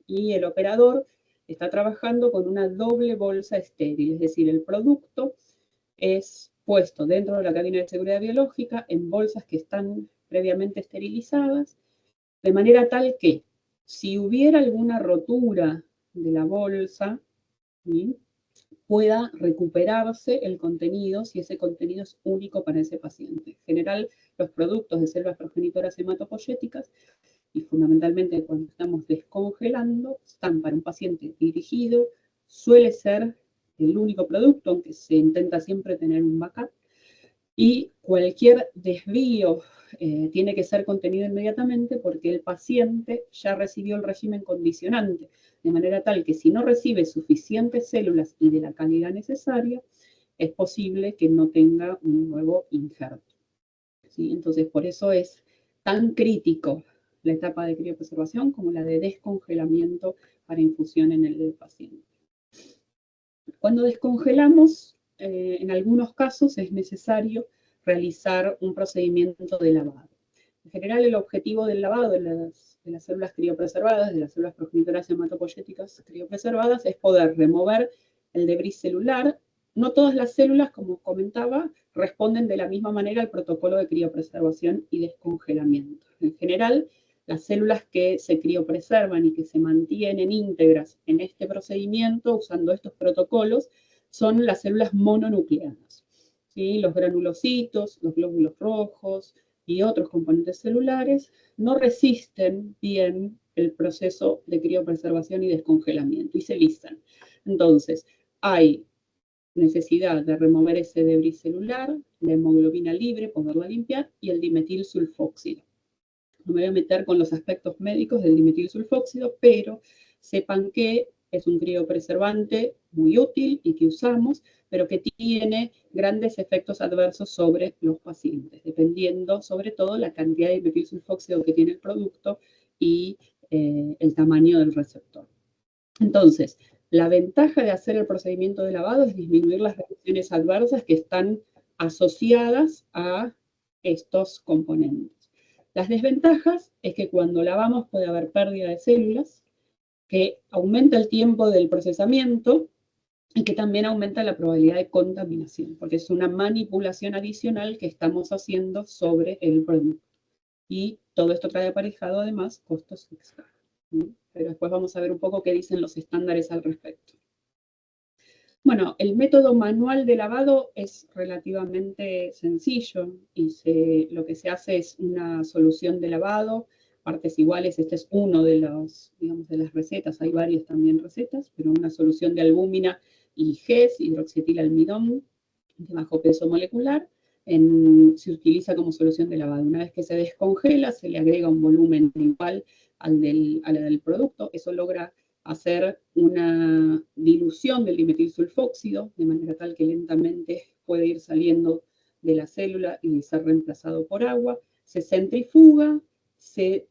y el operador está trabajando con una doble bolsa estéril, es decir, el producto es puesto dentro de la cabina de seguridad biológica en bolsas que están previamente esterilizadas, de manera tal que si hubiera alguna rotura de la bolsa, ¿sí?, pueda recuperarse el contenido si ese contenido es único para ese paciente. En general, los productos de células progenitoras hematopoyéticas, y fundamentalmente cuando estamos descongelando, están para un paciente dirigido, suele ser el único producto, aunque se intenta siempre tener un backup, y cualquier desvío tiene que ser contenido inmediatamente porque el paciente ya recibió el régimen condicionante, de manera tal que si no recibe suficientes células y de la calidad necesaria, es posible que no tenga un nuevo injerto, ¿sí? Entonces, por eso es tan crítico la etapa de criopreservación como la de descongelamiento para infusión en el paciente. Cuando descongelamos, en algunos casos es necesario realizar un procedimiento de lavado. En general, el objetivo del lavado de las células criopreservadas, de las células progenitoras hematopoyéticas criopreservadas, es poder remover el debris celular. No todas las células, como comentaba, responden de la misma manera al protocolo de criopreservación y descongelamiento. En general, las células que se criopreservan y que se mantienen íntegras en este procedimiento, usando estos protocolos, son las células mononucleadas, ¿sí? Los granulocitos, los glóbulos rojos y otros componentes celulares no resisten bien el proceso de criopreservación y descongelamiento y se lisan. Entonces, hay necesidad de remover ese debris celular, la hemoglobina libre, poderla limpiar, y el dimetilsulfóxido. No me voy a meter con los aspectos médicos del dimetilsulfóxido, pero sepan que es un criopreservante muy útil y que usamos, pero que tiene grandes efectos adversos sobre los pacientes, dependiendo sobre todo la cantidad de dimetilsulfóxido que tiene el producto y el tamaño del receptor. Entonces, la ventaja de hacer el procedimiento de lavado es disminuir las reacciones adversas que están asociadas a estos componentes. Las desventajas es que cuando lavamos puede haber pérdida de células, que aumenta el tiempo del procesamiento y que también aumenta la probabilidad de contaminación, porque es una manipulación adicional que estamos haciendo sobre el producto. Y todo esto trae aparejado además costos extra, ¿sí? Pero después vamos a ver un poco qué dicen los estándares al respecto. Bueno, el método manual de lavado es relativamente sencillo y lo que se hace es una solución de lavado, partes iguales. Este es uno de los, digamos, de las recetas, hay varias también recetas, pero una solución de albúmina y GES, hidroxietilalmidón, de bajo peso molecular, se utiliza como solución de lavado. Una vez que se descongela, se le agrega un volumen igual al del producto. Eso logra hacer una dilución del dimetilsulfóxido, de manera tal que lentamente puede ir saliendo de la célula y ser reemplazado por agua. Se centrifuga, se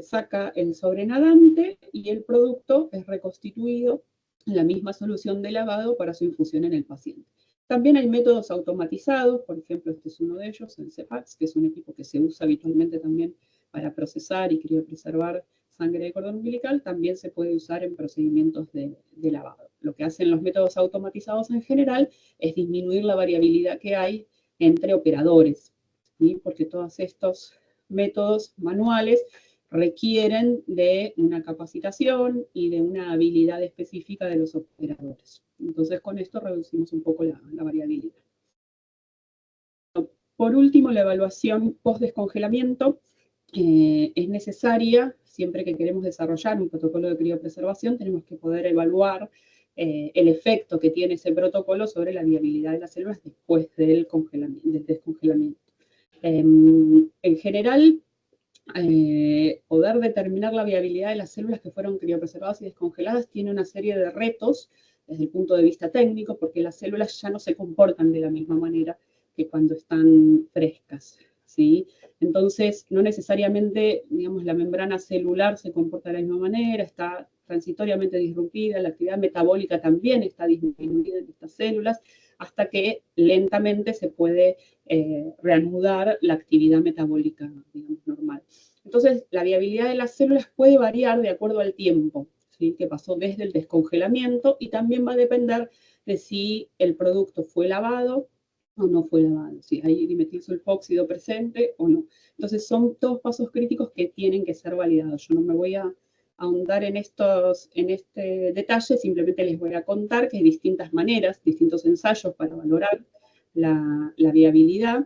saca el sobrenadante y el producto es reconstituido en la misma solución de lavado para su infusión en el paciente. También hay métodos automatizados, por ejemplo, este es uno de ellos, el CEPAX, que es un equipo que se usa habitualmente también para procesar y criopreservar sangre de cordón umbilical, también se puede usar en procedimientos de lavado. Lo que hacen los métodos automatizados en general es disminuir la variabilidad que hay entre operadores, ¿sí? Porque todos estos métodos manuales requieren de una capacitación y de una habilidad específica de los operadores. Entonces, con esto reducimos un poco la variabilidad. Por último, la evaluación post-descongelamiento es necesaria siempre que queremos desarrollar un protocolo de criopreservación. Tenemos que poder evaluar el efecto que tiene ese protocolo sobre la viabilidad de las células después del descongelamiento. En general, poder determinar la viabilidad de las células que fueron criopreservadas y descongeladas tiene una serie de retos desde el punto de vista técnico, porque las células ya no se comportan de la misma manera que cuando están frescas. ¿sí? Entonces, no necesariamente, digamos, la membrana celular se comporta de la misma manera, está transitoriamente disrumpida, la actividad metabólica también está disminuida en estas células, hasta que lentamente se puede reanudar la actividad metabólica, digamos, normal. Entonces, la viabilidad de las células puede variar de acuerdo al tiempo, ¿sí? Que pasó desde el descongelamiento, y también va a depender de si el producto fue lavado o no fue lavado, si hay dimetilsulfóxido presente o no. Entonces, son todos pasos críticos que tienen que ser validados. Yo no me voy a ahondar en este detalle, simplemente les voy a contar que hay distintas maneras, distintos ensayos para valorar la viabilidad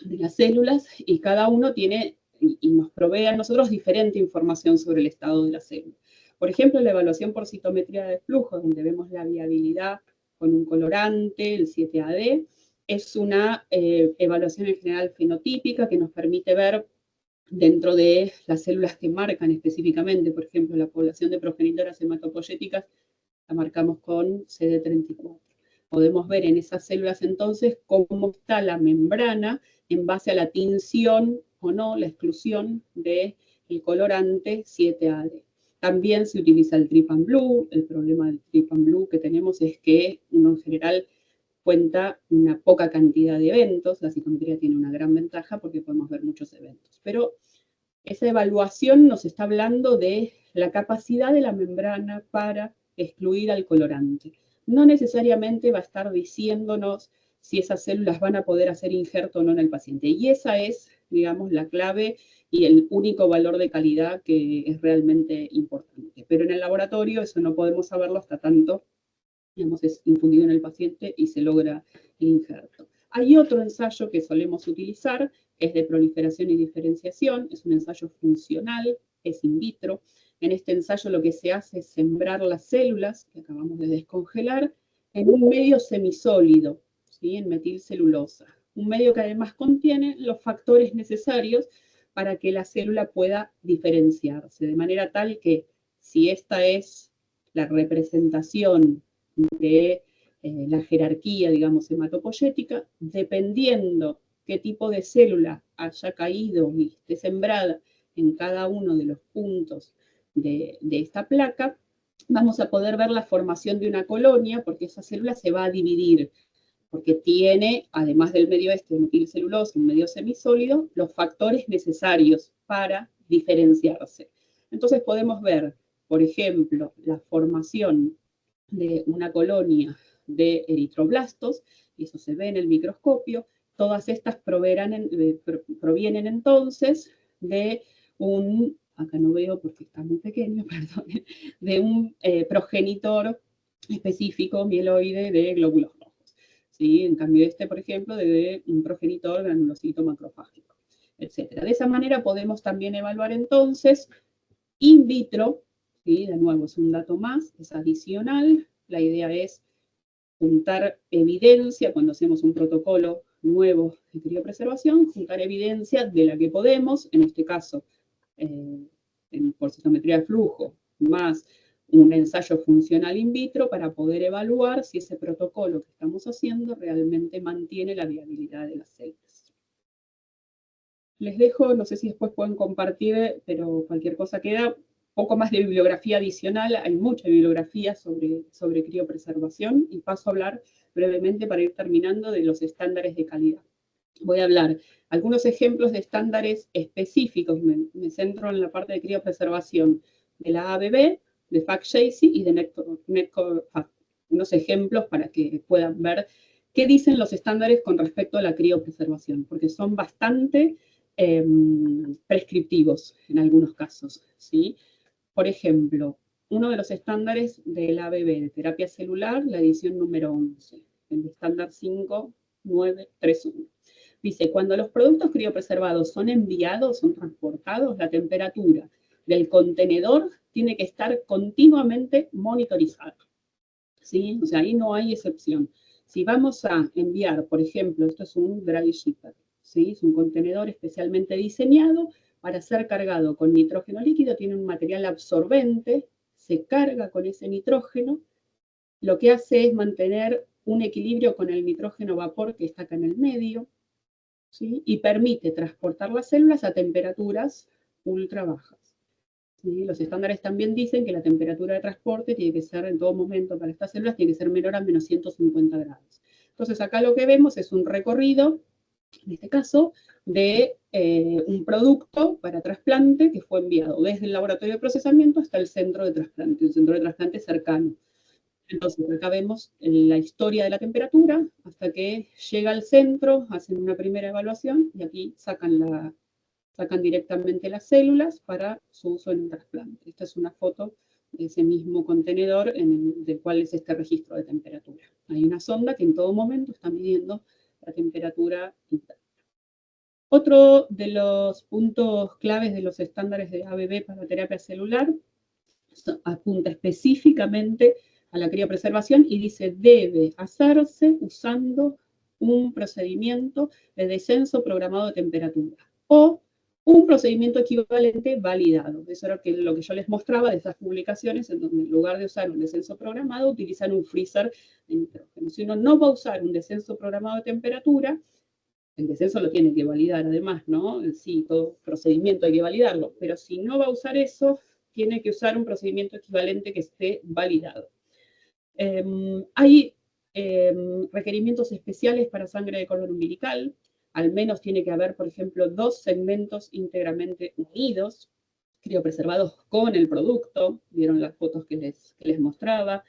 de las células, y cada uno tiene y nos provee a nosotros diferente información sobre el estado de la célula. Por ejemplo, la evaluación por citometría de flujo, donde vemos la viabilidad con un colorante, el 7AD, es una evaluación en general fenotípica que nos permite ver dentro de las células que marcan específicamente, por ejemplo, la población de progenitoras hematopoyéticas, la marcamos con CD34. Podemos ver en esas células entonces cómo está la membrana en base a la tinción o no, la exclusión del colorante 7AD. También se utiliza el Trypan Blue. El problema del Trypan Blue que tenemos es que uno en general cuenta una poca cantidad de eventos. La citometría tiene una gran ventaja porque podemos ver muchos eventos. Pero esa evaluación nos está hablando de la capacidad de la membrana para excluir al colorante. No necesariamente va a estar diciéndonos si esas células van a poder hacer injerto o no en el paciente. Y esa es, digamos, la clave y el único valor de calidad que es realmente importante. Pero en el laboratorio eso no podemos saberlo hasta tanto, digamos, es infundido en el paciente y se logra el injerto. Hay otro ensayo que solemos utilizar, que es de proliferación y diferenciación, es un ensayo funcional, es in vitro. En este ensayo lo que se hace es sembrar las células que acabamos de descongelar en un medio semisólido, ¿sí? En metilcelulosa. Un medio que además contiene los factores necesarios para que la célula pueda diferenciarse, de manera tal que si esta es la representación de la jerarquía, digamos, hematopoyética, dependiendo qué tipo de célula haya caído y esté sembrada en cada uno de los puntos de esta placa, vamos a poder ver la formación de una colonia, porque esa célula se va a dividir, porque tiene, además del medio de metilcelulosa, un medio semisólido, los factores necesarios para diferenciarse. Entonces podemos ver, por ejemplo, la formación de una colonia de eritroblastos, y eso se ve en el microscopio. Todas estas provienen entonces de un, acá no veo porque está muy pequeño, perdón, de un progenitor específico mieloide de glóbulos rojos. ¿Sí? En cambio este, por ejemplo, de un progenitor granulocito macrofágico, etc. De esa manera podemos también evaluar entonces in vitro, ¿sí? De nuevo es un dato más, es adicional. La idea es juntar evidencia cuando hacemos un protocolo nuevo de criopreservación, juntar evidencia de la que podemos, en este caso, por citometría de flujo, más un ensayo funcional in vitro para poder evaluar si ese protocolo que estamos haciendo realmente mantiene la viabilidad de las células. Les dejo, no sé si después pueden compartir, pero cualquier cosa queda, poco más de bibliografía adicional. Hay mucha bibliografía sobre criopreservación, y paso a hablar brevemente para ir terminando de los estándares de calidad. Voy a hablar algunos ejemplos de estándares específicos. Me centro en la parte de criopreservación de la ABB, de FACT-JACI y de NETCO-FACT. Unos ejemplos para que puedan ver qué dicen los estándares con respecto a la criopreservación, porque son bastante prescriptivos en algunos casos, ¿sí? Por ejemplo, uno de los estándares del ABB de terapia celular, la edición número 11, el estándar 5931. Dice, cuando los productos criopreservados son enviados, son transportados, la temperatura del contenedor tiene que estar continuamente monitorizada, ¿sí? O sea, ahí no hay excepción. Si vamos a enviar, por ejemplo, esto es un dry shipper, ¿sí? Es un contenedor especialmente diseñado para ser cargado con nitrógeno líquido, tiene un material absorbente, se carga con ese nitrógeno, lo que hace es mantener un equilibrio con el nitrógeno vapor que está acá en el medio, ¿sí? Y permite transportar las células a temperaturas ultra bajas. ¿Sí? Los estándares también dicen que la temperatura de transporte tiene que ser en todo momento para estas células, tiene que ser menor a menos 150 grados. Entonces acá lo que vemos es un recorrido, en este caso, de un producto para trasplante que fue enviado desde el laboratorio de procesamiento hasta el centro de trasplante, un centro de trasplante cercano. Entonces acá vemos la historia de la temperatura hasta que llega al centro, hacen una primera evaluación y aquí sacan directamente las células para su uso en un trasplante. Esta es una foto de ese mismo contenedor del cual es este registro de temperatura. Hay una sonda que en todo momento está midiendo la temperatura interna. Otro de los puntos claves de los estándares de ABB para terapia celular apunta específicamente a la criopreservación y dice debe hacerse usando un procedimiento de descenso programado de temperatura o un procedimiento equivalente validado. Eso era lo que yo les mostraba de esas publicaciones en donde en lugar de usar un descenso programado utilizan un freezer de nitrógeno. Si uno no va a usar un descenso programado de temperatura, el descenso lo tiene que validar además, ¿no? Sí, todo procedimiento hay que validarlo, pero si no va a usar eso, tiene que usar un procedimiento equivalente que esté validado. Hay requerimientos especiales para sangre de cordón umbilical, al menos tiene que haber, por ejemplo, 2 segmentos íntegramente unidos, criopreservados con el producto, vieron las fotos que les mostraba.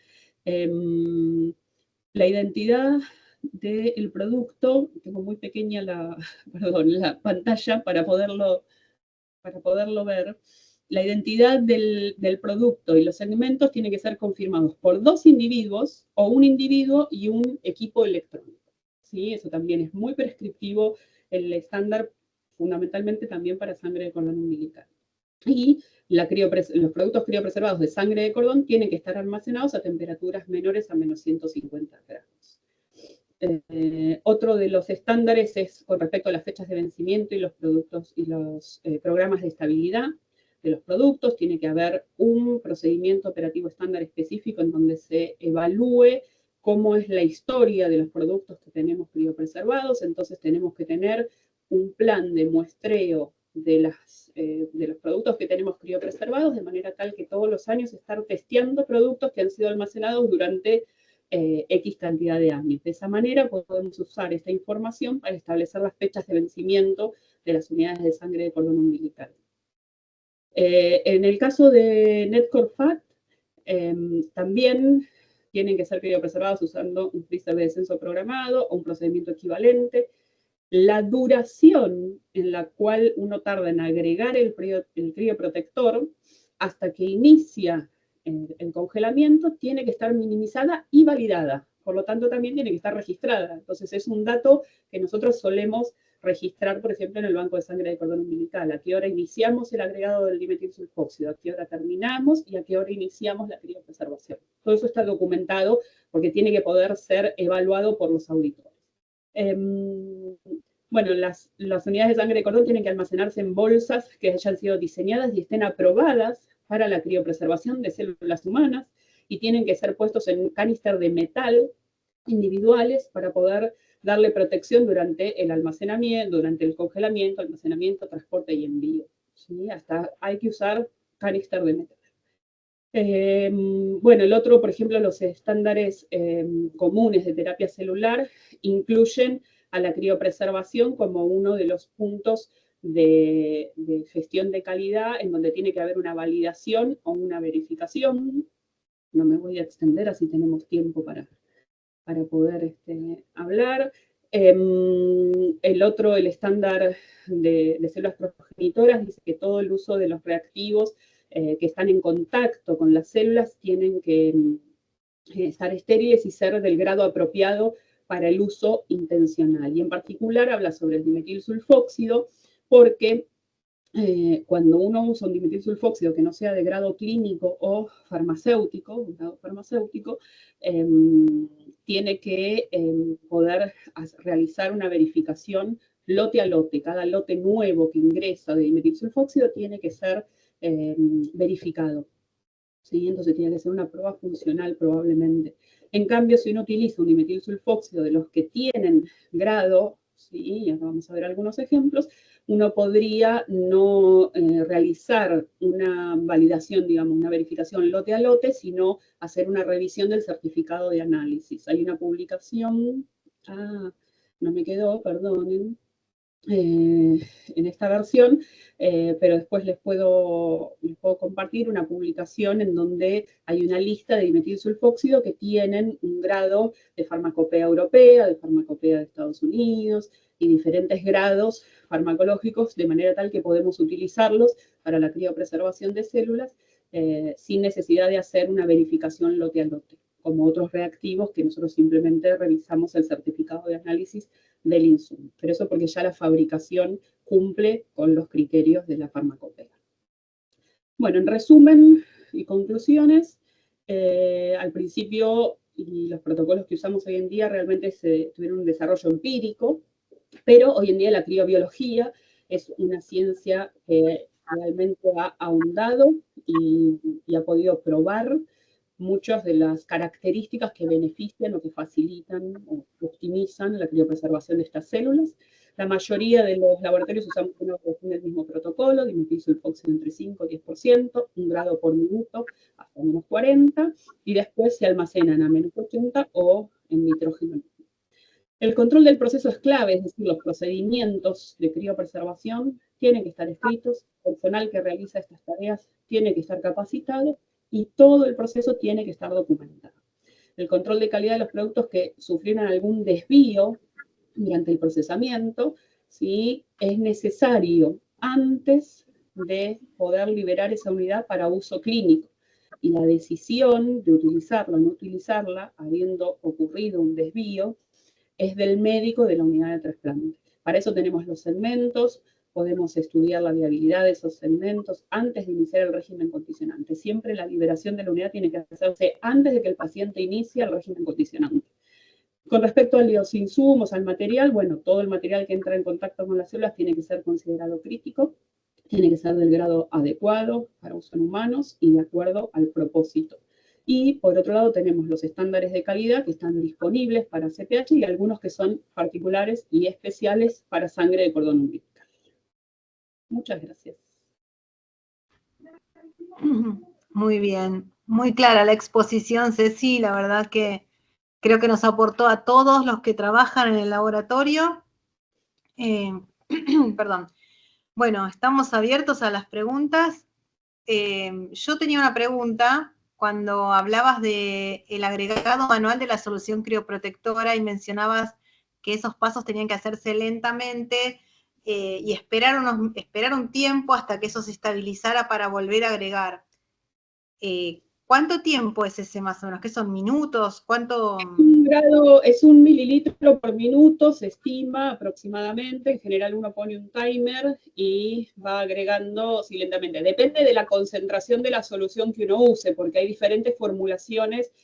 La identidad del producto, tengo muy pequeña la pantalla para poderlo ver, la identidad del producto y los segmentos tienen que ser confirmados por 2 individuos o un individuo y un equipo electrónico. ¿Sí? Eso también es muy prescriptivo, el estándar fundamentalmente también para sangre de cordón umbilical. Y los productos criopreservados de sangre de cordón tienen que estar almacenados a temperaturas menores a menos 150 grados. Otro de los estándares es con respecto a las fechas de vencimiento y los productos y los programas de estabilidad de los productos. Tiene que haber un procedimiento operativo estándar específico en donde se evalúe cómo es la historia de los productos que tenemos criopreservados. Entonces tenemos que tener un plan de muestreo de los productos que tenemos criopreservados, de manera tal que todos los años estar testeando productos que han sido almacenados durante X cantidad de años. De esa manera podemos usar esta información para establecer las fechas de vencimiento de las unidades de sangre de cordón umbilical. En el caso de NetCore-FAT, también tienen que ser criopreservados usando un freezer de descenso programado o un procedimiento equivalente. La duración en la cual uno tarda en agregar el crioprotector hasta que inicia el congelamiento tiene que estar minimizada y validada. Por lo tanto, también tiene que estar registrada. Entonces, es un dato que nosotros solemos registrar, por ejemplo, en el banco de sangre de cordón umbilical. A qué hora iniciamos el agregado del dimetilsulfóxido, a qué hora terminamos y a qué hora iniciamos la criopreservación. Todo eso está documentado porque tiene que poder ser evaluado por los auditores. Bueno, las unidades de sangre de cordón tienen que almacenarse en bolsas que hayan sido diseñadas y estén aprobadas para la criopreservación de células humanas y tienen que ser puestos en un canister de metal individuales para poder darle protección durante el almacenamiento, durante el congelamiento, almacenamiento, transporte y envío. ¿Sí? Hasta hay que usar canister de metal. Bueno, el otro, por ejemplo, los estándares comunes de terapia celular incluyen a la criopreservación como uno de los puntos de gestión de calidad en donde tiene que haber una validación o una verificación. No me voy a extender, así tenemos tiempo para poder hablar. El otro, el estándar de células progenitoras, dice que todo el uso de los reactivos que están en contacto con las células tienen que estar estériles y ser del grado apropiado para el uso intencional. Y en particular habla sobre el dimetilsulfóxido porque cuando uno usa un dimetilsulfóxido que no sea de grado clínico o farmacéutico, tiene que poder realizar una verificación lote a lote. Cada lote nuevo que ingresa de dimetilsulfóxido tiene que ser verificado. ¿Sí? Entonces tiene que ser una prueba funcional probablemente. En cambio, si uno utiliza un dimetilsulfóxido de los que tienen grado ¿sí? Y ahora vamos a ver algunos ejemplos. Uno podría no realizar una validación, digamos, una verificación lote a lote, sino hacer una revisión del certificado de análisis. Hay una publicación, no me quedó, perdonen, en esta versión, pero después les puedo compartir una publicación en donde hay una lista de dimetilsulfóxido que tienen un grado de farmacopea europea, de farmacopea de Estados Unidos y diferentes grados farmacológicos, de manera tal que podemos utilizarlos para la criopreservación de células sin necesidad de hacer una verificación lote a lote, como otros reactivos que nosotros simplemente revisamos el certificado de análisis del insumo. Pero eso porque ya la fabricación cumple con los criterios de la farmacopea. Bueno, en resumen y conclusiones, al principio los protocolos que usamos hoy en día realmente tuvieron un desarrollo empírico, pero hoy en día la criobiología es una ciencia que realmente ha ahondado y ha podido probar muchas de las características que benefician o que facilitan o optimizan la criopreservación de estas células. La mayoría de los laboratorios usamos una versión del mismo protocolo, dimetilsulfóxido entre 5 y 10%, 1 grado por minuto hasta menos 40, y después se almacenan a menos 80 o en nitrógeno. El control del proceso es clave, es decir, los procedimientos de criopreservación tienen que estar escritos, el personal que realiza estas tareas tiene que estar capacitado y todo el proceso tiene que estar documentado. El control de calidad de los productos que sufrieron algún desvío durante el procesamiento, ¿sí? Es necesario antes de poder liberar esa unidad para uso clínico. Y la decisión de utilizarla o no utilizarla, habiendo ocurrido un desvío, es del médico de la unidad de trasplante. Para eso tenemos los segmentos, podemos estudiar la viabilidad de esos segmentos antes de iniciar el régimen condicionante. Siempre la liberación de la unidad tiene que hacerse antes de que el paciente inicie el régimen condicionante. Con respecto a los insumos, al material, bueno, todo el material que entra en contacto con las células tiene que ser considerado crítico, tiene que ser del grado adecuado para uso en humanos y de acuerdo al propósito. Y por otro lado tenemos los estándares de calidad que están disponibles para CPH y algunos que son particulares y especiales para sangre de cordón umbilical. Muchas gracias. Muy bien, muy clara la exposición, Ceci, la verdad que creo que nos aportó a todos los que trabajan en el laboratorio. Perdón. Bueno, estamos abiertos a las preguntas. Yo tenía una pregunta cuando hablabas del agregado manual de la solución crioprotectora y mencionabas que esos pasos tenían que hacerse lentamente y esperar un tiempo hasta que eso se estabilizara para volver a agregar. ¿Cuánto tiempo es ese más o menos? ¿Qué son minutos? ¿Cuánto? Un grado es 1 mililitro por minuto, se estima aproximadamente. En general uno pone un timer y va agregando lentamente. Depende de la concentración de la solución que uno use, porque hay diferentes formulaciones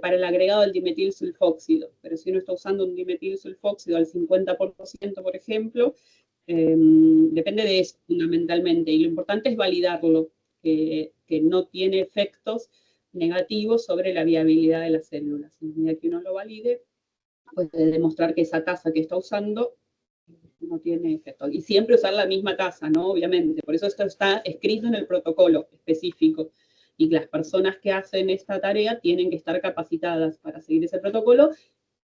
para el agregado del dimetilsulfóxido. Pero si uno está usando un dimetilsulfóxido al 50%, por ejemplo, depende de eso fundamentalmente. Y lo importante es validarlo, que no tiene efectos negativos sobre la viabilidad de las células. En la medida que uno lo valide, puede demostrar que esa tasa que está usando no tiene efecto. Y siempre usar la misma tasa, ¿no? Obviamente. Por eso esto está escrito en el protocolo específico. Y las personas que hacen esta tarea tienen que estar capacitadas para seguir ese protocolo.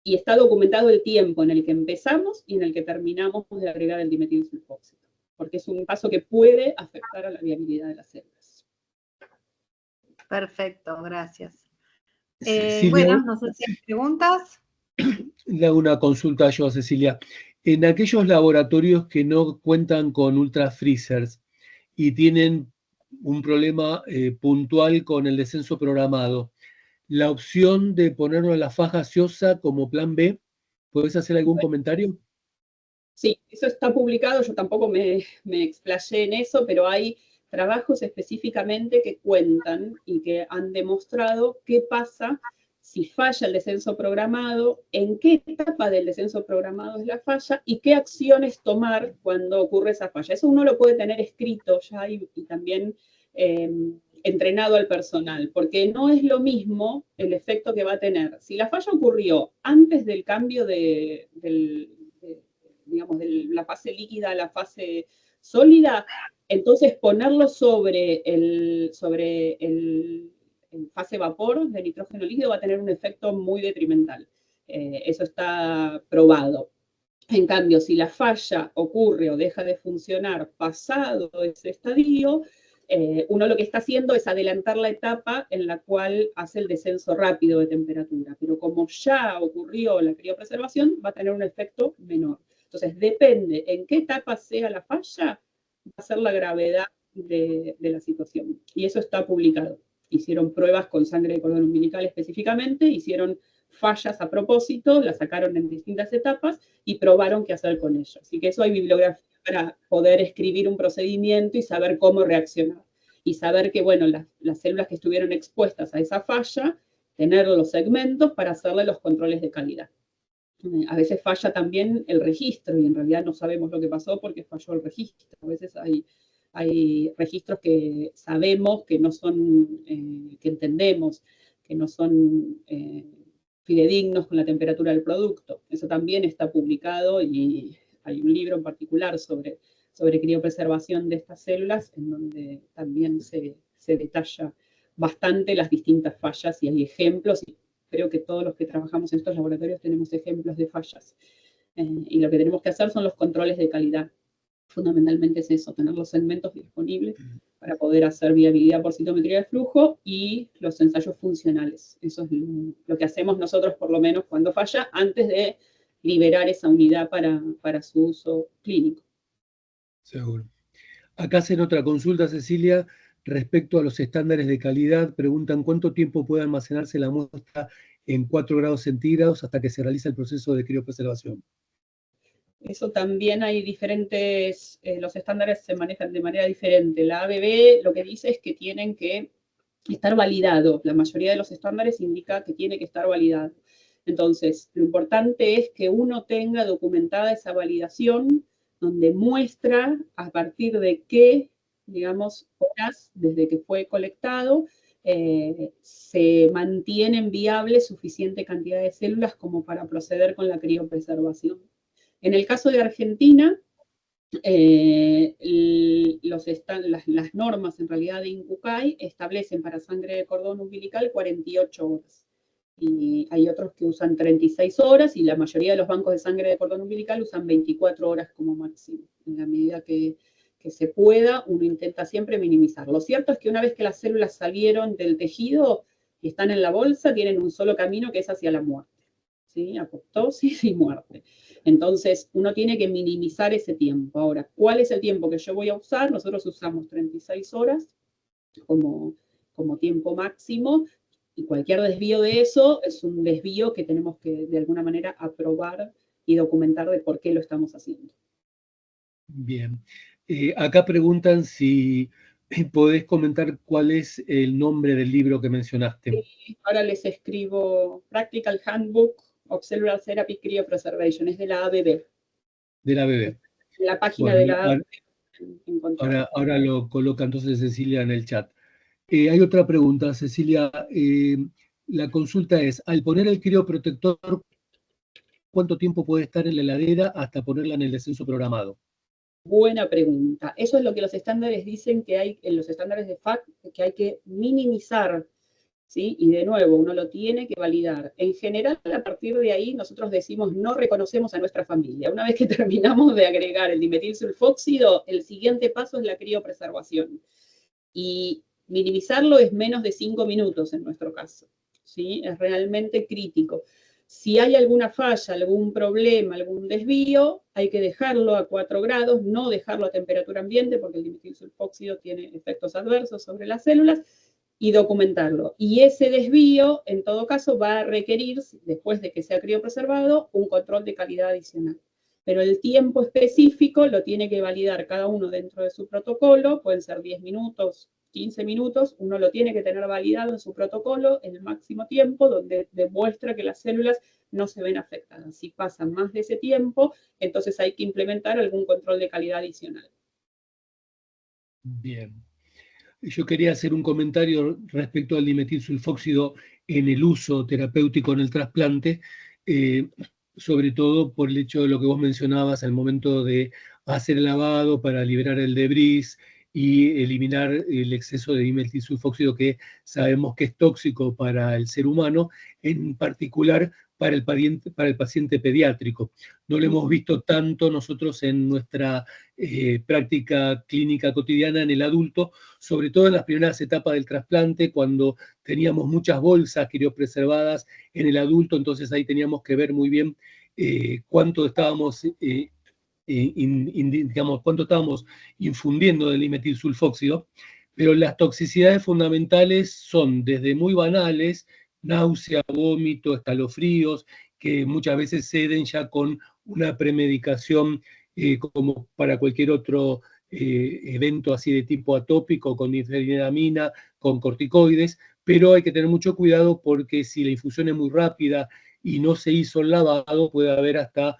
Y está documentado el tiempo en el que empezamos y en el que terminamos de agregar el dimetilsulfóxido. Porque es un paso que puede afectar a la viabilidad de las células. Perfecto, gracias. Cecilia, Bueno, no sé si hay preguntas. le hago una consulta yo a Cecilia. En aquellos laboratorios que no cuentan con ultra freezers y tienen un problema puntual con el descenso programado, la opción de ponerlo en la faja gaseosa como plan B, ¿puedes hacer algún comentario? Sí, eso está publicado, yo tampoco me explayé en eso, pero hay trabajos específicamente que cuentan y que han demostrado qué pasa si falla el descenso programado, en qué etapa del descenso programado es la falla y qué acciones tomar cuando ocurre esa falla. Eso uno lo puede tener escrito ya y también entrenado al personal, porque no es lo mismo el efecto que va a tener. Si la falla ocurrió antes del cambio del digamos, de la fase líquida a la fase sólida, entonces ponerlo sobre el en fase vapor de nitrógeno líquido va a tener un efecto muy detrimental. Eso está probado. En cambio, si la falla ocurre o deja de funcionar pasado ese estadio, uno lo que está haciendo es adelantar la etapa en la cual hace el descenso rápido de temperatura. Pero como ya ocurrió la criopreservación, va a tener un efecto menor. Entonces, depende en qué etapa sea la falla, va a ser la gravedad de la situación. Y eso está publicado. Hicieron pruebas con sangre de cordón umbilical específicamente, hicieron fallas a propósito, las sacaron en distintas etapas y probaron qué hacer con ello. Así que eso hay bibliografía para poder escribir un procedimiento y saber cómo reaccionar. Y saber que, bueno, las células que estuvieron expuestas a esa falla, tener los segmentos para hacerle los controles de calidad. A veces falla también el registro y en realidad no sabemos lo que pasó porque falló el registro. A veces hay registros que sabemos que no son, que entendemos, que no son fidedignos con la temperatura del producto. Eso también está publicado y hay un libro en particular sobre criopreservación de estas células en donde también se detalla bastante las distintas fallas y hay ejemplos. Y creo que todos los que trabajamos en estos laboratorios tenemos ejemplos de fallas. Y lo que tenemos que hacer son los controles de calidad. Fundamentalmente es eso, tener los segmentos disponibles para poder hacer viabilidad por citometría de flujo y los ensayos funcionales. Eso es lo que hacemos nosotros, por lo menos, cuando falla, antes de liberar esa unidad para su uso clínico. Seguro. Acá hacen otra consulta, Cecilia, respecto a los estándares de calidad. Preguntan cuánto tiempo puede almacenarse la muestra en 4 grados centígrados hasta que se realiza el proceso de criopreservación. Eso también hay diferentes, los estándares se manejan de manera diferente. La ABB lo que dice es que tienen que estar validados. La mayoría de los estándares indica que tiene que estar validado. Entonces, lo importante es que uno tenga documentada esa validación donde muestra a partir de qué, digamos, horas desde que fue colectado, se mantienen viables suficiente cantidad de células como para proceder con la criopreservación. En el caso de Argentina, las normas en realidad de INCUCAI establecen para sangre de cordón umbilical 48 horas. Y hay otros que usan 36 horas y la mayoría de los bancos de sangre de cordón umbilical usan 24 horas como máximo. En la medida que se pueda, uno intenta siempre minimizar. Lo cierto es que una vez que las células salieron del tejido y están en la bolsa, tienen un solo camino que es hacia la muerte. ¿Sí? Apoptosis y muerte. Entonces, uno tiene que minimizar ese tiempo. Ahora, ¿cuál es el tiempo que yo voy a usar? Nosotros usamos 36 horas como tiempo máximo y cualquier desvío de eso es un desvío que tenemos que, de alguna manera, aprobar y documentar de por qué lo estamos haciendo. Bien. Acá preguntan si podés comentar cuál es el nombre del libro que mencionaste. Sí, ahora les escribo Practical Handbook of Cellular Therapy Cryopreservation, es de la ABB. De la ABB. La página de la ABB. Ahora lo coloca entonces Cecilia en el chat. Hay otra pregunta, Cecilia. La consulta es, al poner el crioprotector, ¿cuánto tiempo puede estar en la heladera hasta ponerla en el descenso programado? Buena pregunta. Eso es lo que los estándares dicen que hay, en los estándares de FAC, que hay que minimizar, ¿sí? Y de nuevo, uno lo tiene que validar. En general, a partir de ahí, nosotros decimos no reconocemos a nuestra familia. Una vez que terminamos de agregar el dimetilsulfóxido, el siguiente paso es la criopreservación. Y minimizarlo es menos de 5 minutos en nuestro caso, ¿sí? Es realmente crítico. Si hay alguna falla, algún problema, algún desvío, hay que dejarlo a 4 grados, no dejarlo a temperatura ambiente porque el dimetilsulfóxido tiene efectos adversos sobre las células y documentarlo. Y ese desvío, en todo caso, va a requerir, después de que sea criopreservado, un control de calidad adicional. Pero el tiempo específico lo tiene que validar cada uno dentro de su protocolo, pueden ser 10 minutos, 15 minutos, uno lo tiene que tener validado en su protocolo en el máximo tiempo, donde demuestra que las células no se ven afectadas. Si pasan más de ese tiempo, entonces hay que implementar algún control de calidad adicional. Bien. Yo quería hacer un comentario respecto al dimetilsulfóxido en el uso terapéutico en el trasplante. sobre todo por el hecho de lo que vos mencionabas al momento de hacer el lavado para liberar el debris y eliminar el exceso de dimetilsulfóxido que sabemos que es tóxico para el ser humano, en particular para el paciente pediátrico. No lo hemos visto tanto nosotros en nuestra práctica clínica cotidiana en el adulto, sobre todo en las primeras etapas del trasplante, cuando teníamos muchas bolsas criopreservadas en el adulto, entonces ahí teníamos que ver muy bien cuánto estábamos digamos, cuánto estábamos infundiendo del dimetilsulfóxido, pero las toxicidades fundamentales son desde muy banales, náusea, vómito, escalofríos, que muchas veces ceden ya con una premedicación como para cualquier otro evento así de tipo atópico, con difenidramina, con corticoides, pero hay que tener mucho cuidado porque si la infusión es muy rápida y no se hizo el lavado, puede haber hasta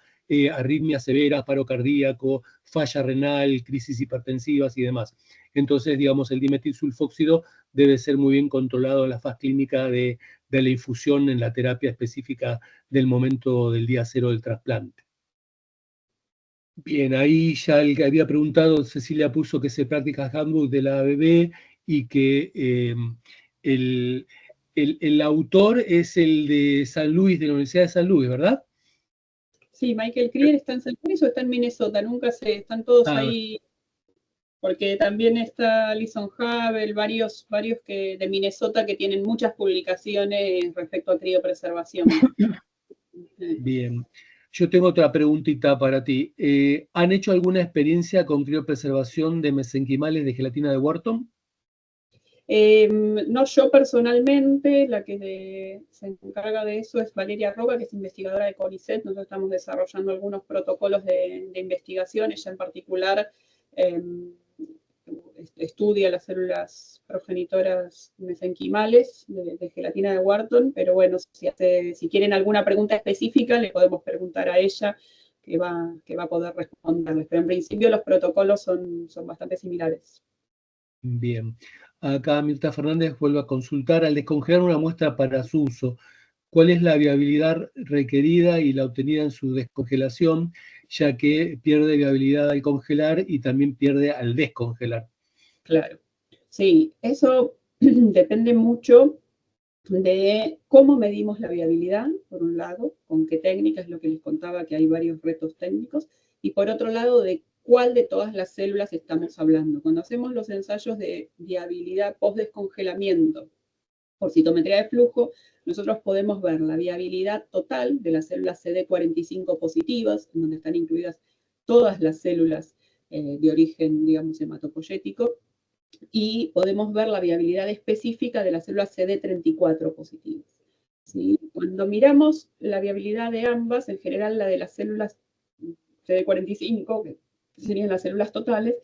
arritmias severas, paro cardíaco, falla renal, crisis hipertensivas y demás. Entonces, digamos, el dimetilsulfóxido debe ser muy bien controlado en la fase clínica de la infusión en la terapia específica del momento del día cero del trasplante. Bien, ahí ya el que había preguntado, Cecilia puso que se practica handbook de la ABB y que el autor es el de San Luis, de la Universidad de San Luis, ¿verdad? Sí, Michael Krier está en San Luis o está en Minnesota, nunca sé, están todos ahí, porque también está Alison Havel, varios que, de Minnesota que tienen muchas publicaciones respecto a criopreservación. Bien. Yo tengo otra preguntita para ti. ¿Han hecho alguna experiencia con criopreservación de mesenquimales de gelatina de Wharton? No yo personalmente, la que se encarga de eso es Valeria Roba, que es investigadora de CONICET. Nosotros estamos desarrollando algunos protocolos de investigación. Ella en particular estudia las células progenitoras mesenquimales de gelatina de Wharton, pero bueno, si quieren alguna pregunta específica, le podemos preguntar a ella, que va a poder responderles. Pero en principio los protocolos son bastante similares. Bien. Acá Mirta Fernández vuelve a consultar. Al descongelar una muestra para su uso, ¿cuál es la viabilidad requerida y la obtenida en su descongelación, ya que pierde viabilidad al congelar y también pierde al descongelar? Claro. Sí, eso depende mucho de cómo medimos la viabilidad, por un lado, con qué técnica, es lo que les contaba, que hay varios retos técnicos, y por otro lado, de cuál de todas las células estamos hablando. Cuando hacemos los ensayos de viabilidad post-descongelamiento por citometría de flujo, nosotros podemos ver la viabilidad total de las células CD45 positivas, en donde están incluidas todas las células de origen, digamos, hematopoyético, y podemos ver la viabilidad específica de las células CD34 positivas. ¿Sí? Cuando miramos la viabilidad de ambas, en general la de las células CD45, que serían las células totales,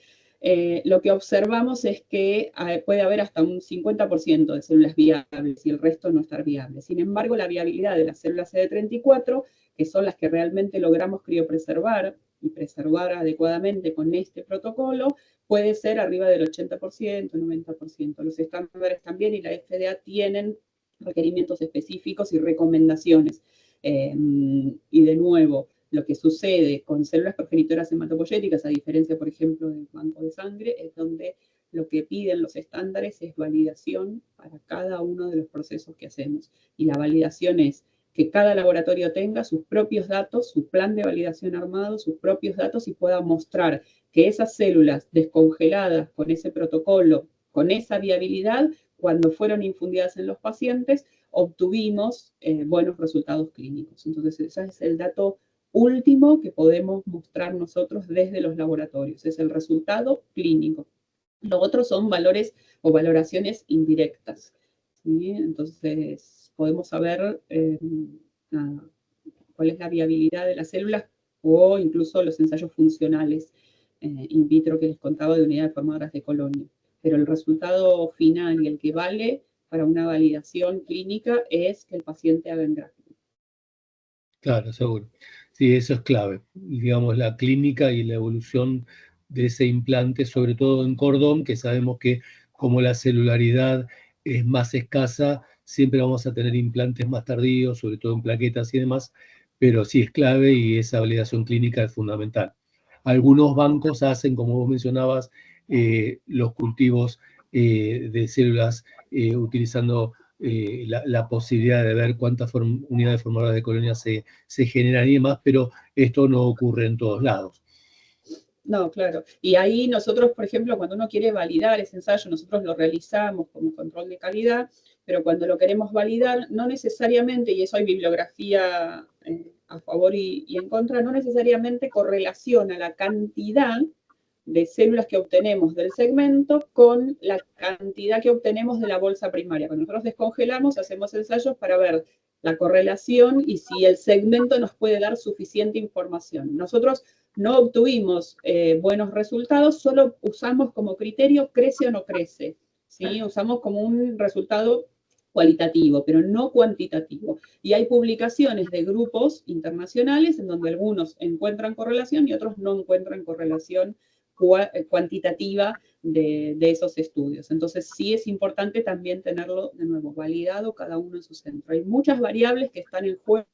lo que observamos es que puede haber hasta un 50% de células viables y el resto no estar viables. Sin embargo, la viabilidad de las células CD34, que son las que realmente logramos criopreservar y preservar adecuadamente con este protocolo, puede ser arriba del 80%, 90%. Los estándares también y la FDA tienen requerimientos específicos y recomendaciones. Y de nuevo, lo que sucede con células progenitoras hematopoyéticas, a diferencia, por ejemplo, del banco de sangre, es donde lo que piden los estándares es validación para cada uno de los procesos que hacemos. Y la validación es que cada laboratorio tenga sus propios datos, su plan de validación armado, sus propios datos y pueda mostrar que esas células descongeladas con ese protocolo, con esa viabilidad, cuando fueron infundidas en los pacientes, obtuvimos buenos resultados clínicos. Entonces, ese es el dato último que podemos mostrar nosotros desde los laboratorios, es el resultado clínico. Lo otro son valores o valoraciones indirectas. ¿Sí? Entonces, podemos saber cuál es la viabilidad de las células o incluso los ensayos funcionales in vitro que les contaba de unidades formadoras de colonia. Pero el resultado final y el que vale para una validación clínica es que el paciente haga engrafado. Claro, seguro. Sí, eso es clave. Digamos, la clínica y la evolución de ese implante, sobre todo en cordón, que sabemos que como la celularidad es más escasa, siempre vamos a tener implantes más tardíos, sobre todo en plaquetas y demás, pero sí es clave y esa validación clínica es fundamental. Algunos bancos hacen, como vos mencionabas, los cultivos de células utilizando la posibilidad de ver cuántas unidades formadoras de colonias se generan y demás, pero esto no ocurre en todos lados. No, claro. Y ahí nosotros, por ejemplo, cuando uno quiere validar ese ensayo, nosotros lo realizamos como control de calidad, pero cuando lo queremos validar, no necesariamente, y eso hay bibliografía a favor y en contra, no necesariamente correlaciona la cantidad de células que obtenemos del segmento con la cantidad que obtenemos de la bolsa primaria. Cuando nosotros descongelamos, hacemos ensayos para ver la correlación y si el segmento nos puede dar suficiente información. Nosotros no obtuvimos buenos resultados, solo usamos como criterio crece o no crece, ¿sí? Usamos como un resultado cualitativo, pero no cuantitativo. Y hay publicaciones de grupos internacionales en donde algunos encuentran correlación y otros no encuentran correlación cuantitativa de esos estudios. Entonces sí es importante también tenerlo de nuevo validado cada uno en su centro. Hay muchas variables que están en juego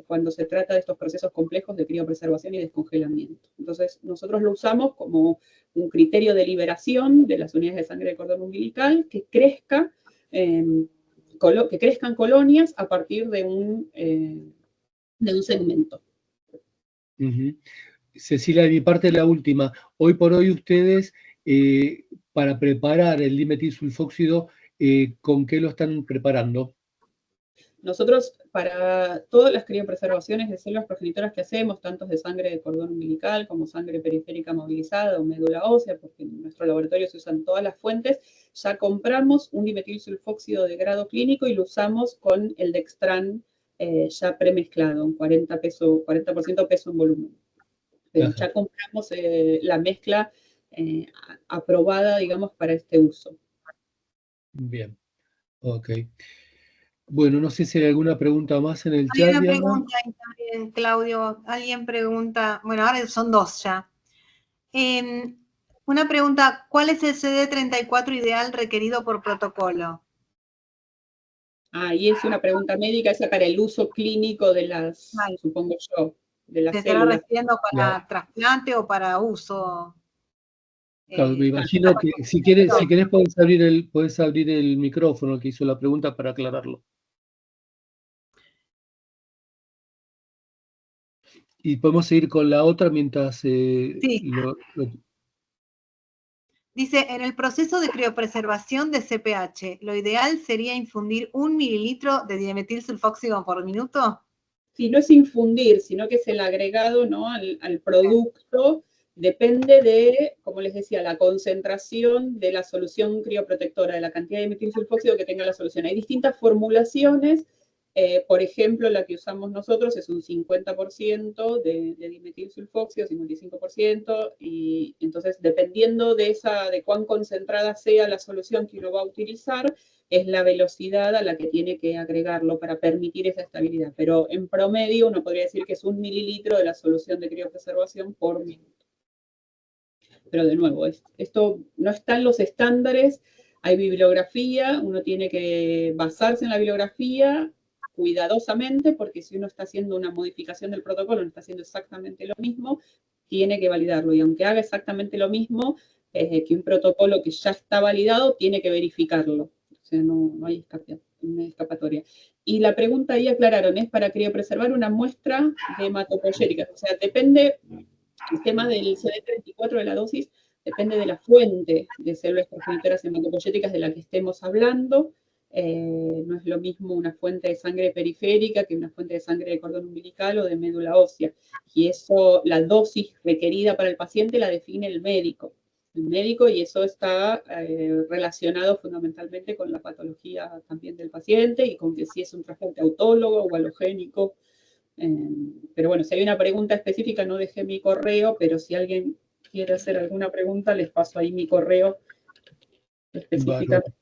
cuando se trata de estos procesos complejos de criopreservación y descongelamiento. Entonces, nosotros lo usamos como un criterio de liberación de las unidades de sangre de cordón umbilical que crezcan colonias a partir de un segmento. Cecilia, de mi parte la última. Hoy por hoy ustedes, para preparar el dimetilsulfóxido, ¿con qué lo están preparando? Nosotros, para todas las criopreservaciones de células progenitoras que hacemos, tanto de sangre de cordón umbilical como sangre periférica movilizada o médula ósea, porque en nuestro laboratorio se usan todas las fuentes, ya compramos un dimetilsulfóxido de grado clínico y lo usamos con el Dextran ya premezclado, un 40% peso en volumen. Pero ya compramos la mezcla aprobada, digamos, para este uso. Bien, ok. Bueno, no sé si hay alguna pregunta más en el chat. Hay una pregunta ahí también, Claudio. Alguien pregunta, bueno, ahora son dos ya. Una pregunta, ¿cuál es el CD34 ideal requerido por protocolo? Y es una pregunta médica, esa para el uso clínico de las, supongo yo, de las ¿Se células. estará refiriendo para trasplante o para uso? Claro, me imagino que si querés podés abrir el micrófono que hizo la pregunta para aclararlo. Y podemos seguir con la otra mientras... Sí. Dice, en el proceso de criopreservación de CPH, ¿lo ideal sería infundir 1 mililitro de dimetilsulfóxido por minuto? Sí, no es infundir, sino que es el agregado, ¿no?, al producto. Depende de, como les decía, la concentración de la solución crioprotectora, de la cantidad de dimetilsulfóxido que tenga la solución. Hay distintas formulaciones. Por ejemplo, la que usamos nosotros es un 50% de dimetilsulfóxido, 55%, y entonces dependiendo de cuán concentrada sea la solución que uno va a utilizar, es la velocidad a la que tiene que agregarlo para permitir esa estabilidad. Pero en promedio uno podría decir que es 1 mililitro de la solución de criopreservación por minuto. Pero de nuevo, esto no está en los estándares, hay bibliografía, uno tiene que basarse en la bibliografía cuidadosamente, porque si uno está haciendo una modificación del protocolo, no está haciendo exactamente lo mismo, tiene que validarlo. Y aunque haga exactamente lo mismo, que un protocolo que ya está validado, tiene que verificarlo. O sea, no hay escapatoria. Y la pregunta ahí aclararon, es para criopreservar una muestra de hematopoyética. O sea, depende, el tema del CD34 de la dosis, depende de la fuente de células progenitoras hematopoyéticas de la que estemos hablando. No es lo mismo una fuente de sangre periférica que una fuente de sangre de cordón umbilical o de médula ósea. Y eso, la dosis requerida para el paciente la define el médico. Y eso está relacionado fundamentalmente con la patología también del paciente y con que si es un trasplante autólogo o alogénico. Pero bueno, si hay una pregunta específica, no dejé mi correo, pero si alguien quiere hacer alguna pregunta, les paso ahí mi correo específicamente.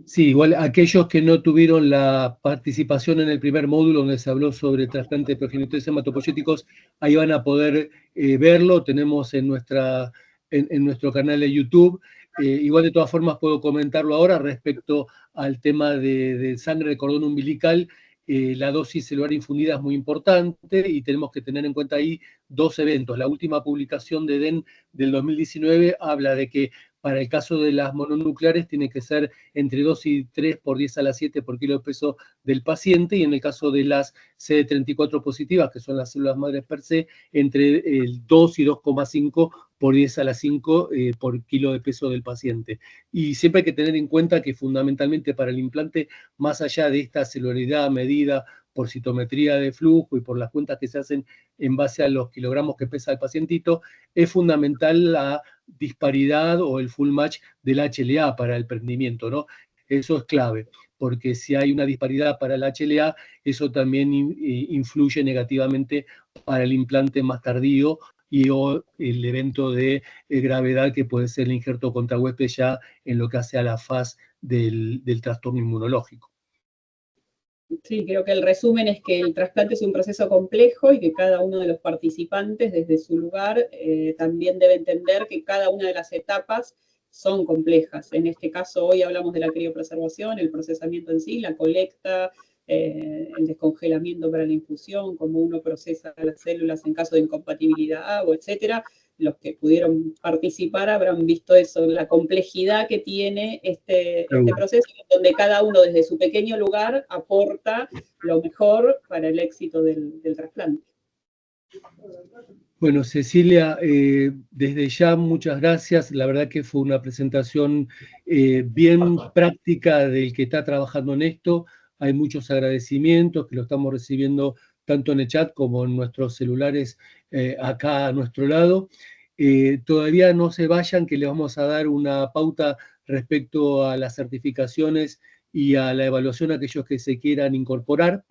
Sí, igual aquellos que no tuvieron la participación en el primer módulo donde se habló sobre trasplante de progenitores hematopoyéticos, ahí van a poder verlo, tenemos en nuestro canal de YouTube. Igual de todas formas puedo comentarlo ahora respecto al tema de sangre de cordón umbilical. la dosis celular infundida es muy importante y tenemos que tener en cuenta ahí dos eventos. La última publicación de DEN del 2019 habla de que para el caso de las mononucleares tiene que ser entre 2 y 3 por 10 a la 7 por kilo de peso del paciente, y en el caso de las CD34 positivas, que son las células madres per se, entre el 2 y 2,5 por 10 a la 5 por kilo de peso del paciente. Y siempre hay que tener en cuenta que fundamentalmente para el implante, más allá de esta celularidad medida por citometría de flujo y por las cuentas que se hacen en base a los kilogramos que pesa el pacientito, es fundamental la disparidad o el full match del HLA para el prendimiento, ¿no? Eso es clave, porque si hay una disparidad para el HLA, eso también influye negativamente para el implante más tardío y o el evento de gravedad que puede ser el injerto contra huésped ya en lo que hace a la faz del trastorno inmunológico. Sí, creo que el resumen es que el trasplante es un proceso complejo y que cada uno de los participantes desde su lugar también debe entender que cada una de las etapas son complejas. En este caso, hoy hablamos de la criopreservación, el procesamiento en sí, la colecta, el descongelamiento para la infusión, cómo uno procesa las células en caso de incompatibilidad, o etcétera. Los que pudieron participar habrán visto eso, la complejidad que tiene este proceso, donde cada uno desde su pequeño lugar aporta lo mejor para el éxito del trasplante. Bueno, Cecilia, desde ya muchas gracias. La verdad que fue una presentación bien práctica del que está trabajando en esto. Hay muchos agradecimientos que lo estamos recibiendo tanto en el chat como en nuestros celulares acá a nuestro lado. Todavía no se vayan, que les vamos a dar una pauta respecto a las certificaciones y a la evaluación a aquellos que se quieran incorporar.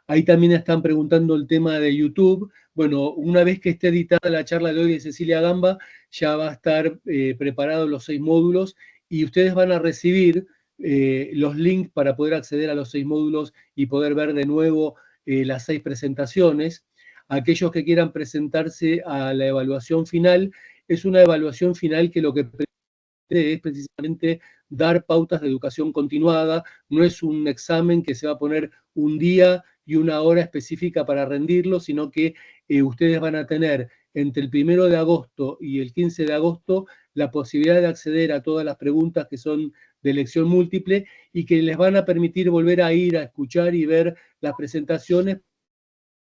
Ahí también están preguntando el tema de YouTube. Bueno, una vez que esté editada la charla de hoy de Cecilia Gamba, ya va a estar preparados los 6 módulos y ustedes van a recibir los links para poder acceder a los 6 módulos y poder ver de nuevo las 6 presentaciones. Aquellos que quieran presentarse a la evaluación final, es una evaluación final que lo que pretende es precisamente dar pautas de educación continuada, no es un examen que se va a poner un día y una hora específica para rendirlo, sino que ustedes van a tener entre el 1 de agosto y el 15 de agosto la posibilidad de acceder a todas las preguntas que son de elección múltiple y que les van a permitir volver a ir a escuchar y ver las presentaciones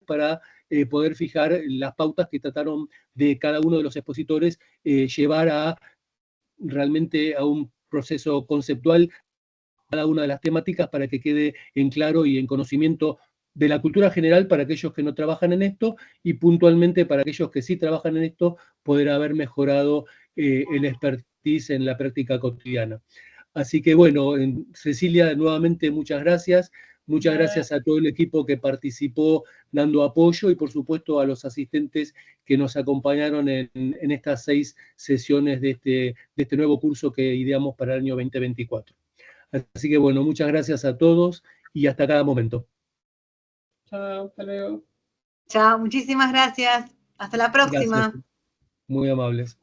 para poder fijar las pautas que trataron de cada uno de los expositores, llevar a realmente a un proceso conceptual cada una de las temáticas para que quede en claro y en conocimiento de la cultura general para aquellos que no trabajan en esto y puntualmente para aquellos que sí trabajan en esto, poder haber mejorado el expertise en la práctica cotidiana. Así que bueno, Cecilia, nuevamente muchas gracias. Muchas gracias a todo el equipo que participó dando apoyo y por supuesto a los asistentes que nos acompañaron en estas 6 sesiones de este nuevo curso que ideamos para el año 2024. Así que bueno, muchas gracias a todos y hasta cada momento. Chao, hasta luego. Chao, muchísimas gracias. Hasta la próxima. Gracias. Muy amables.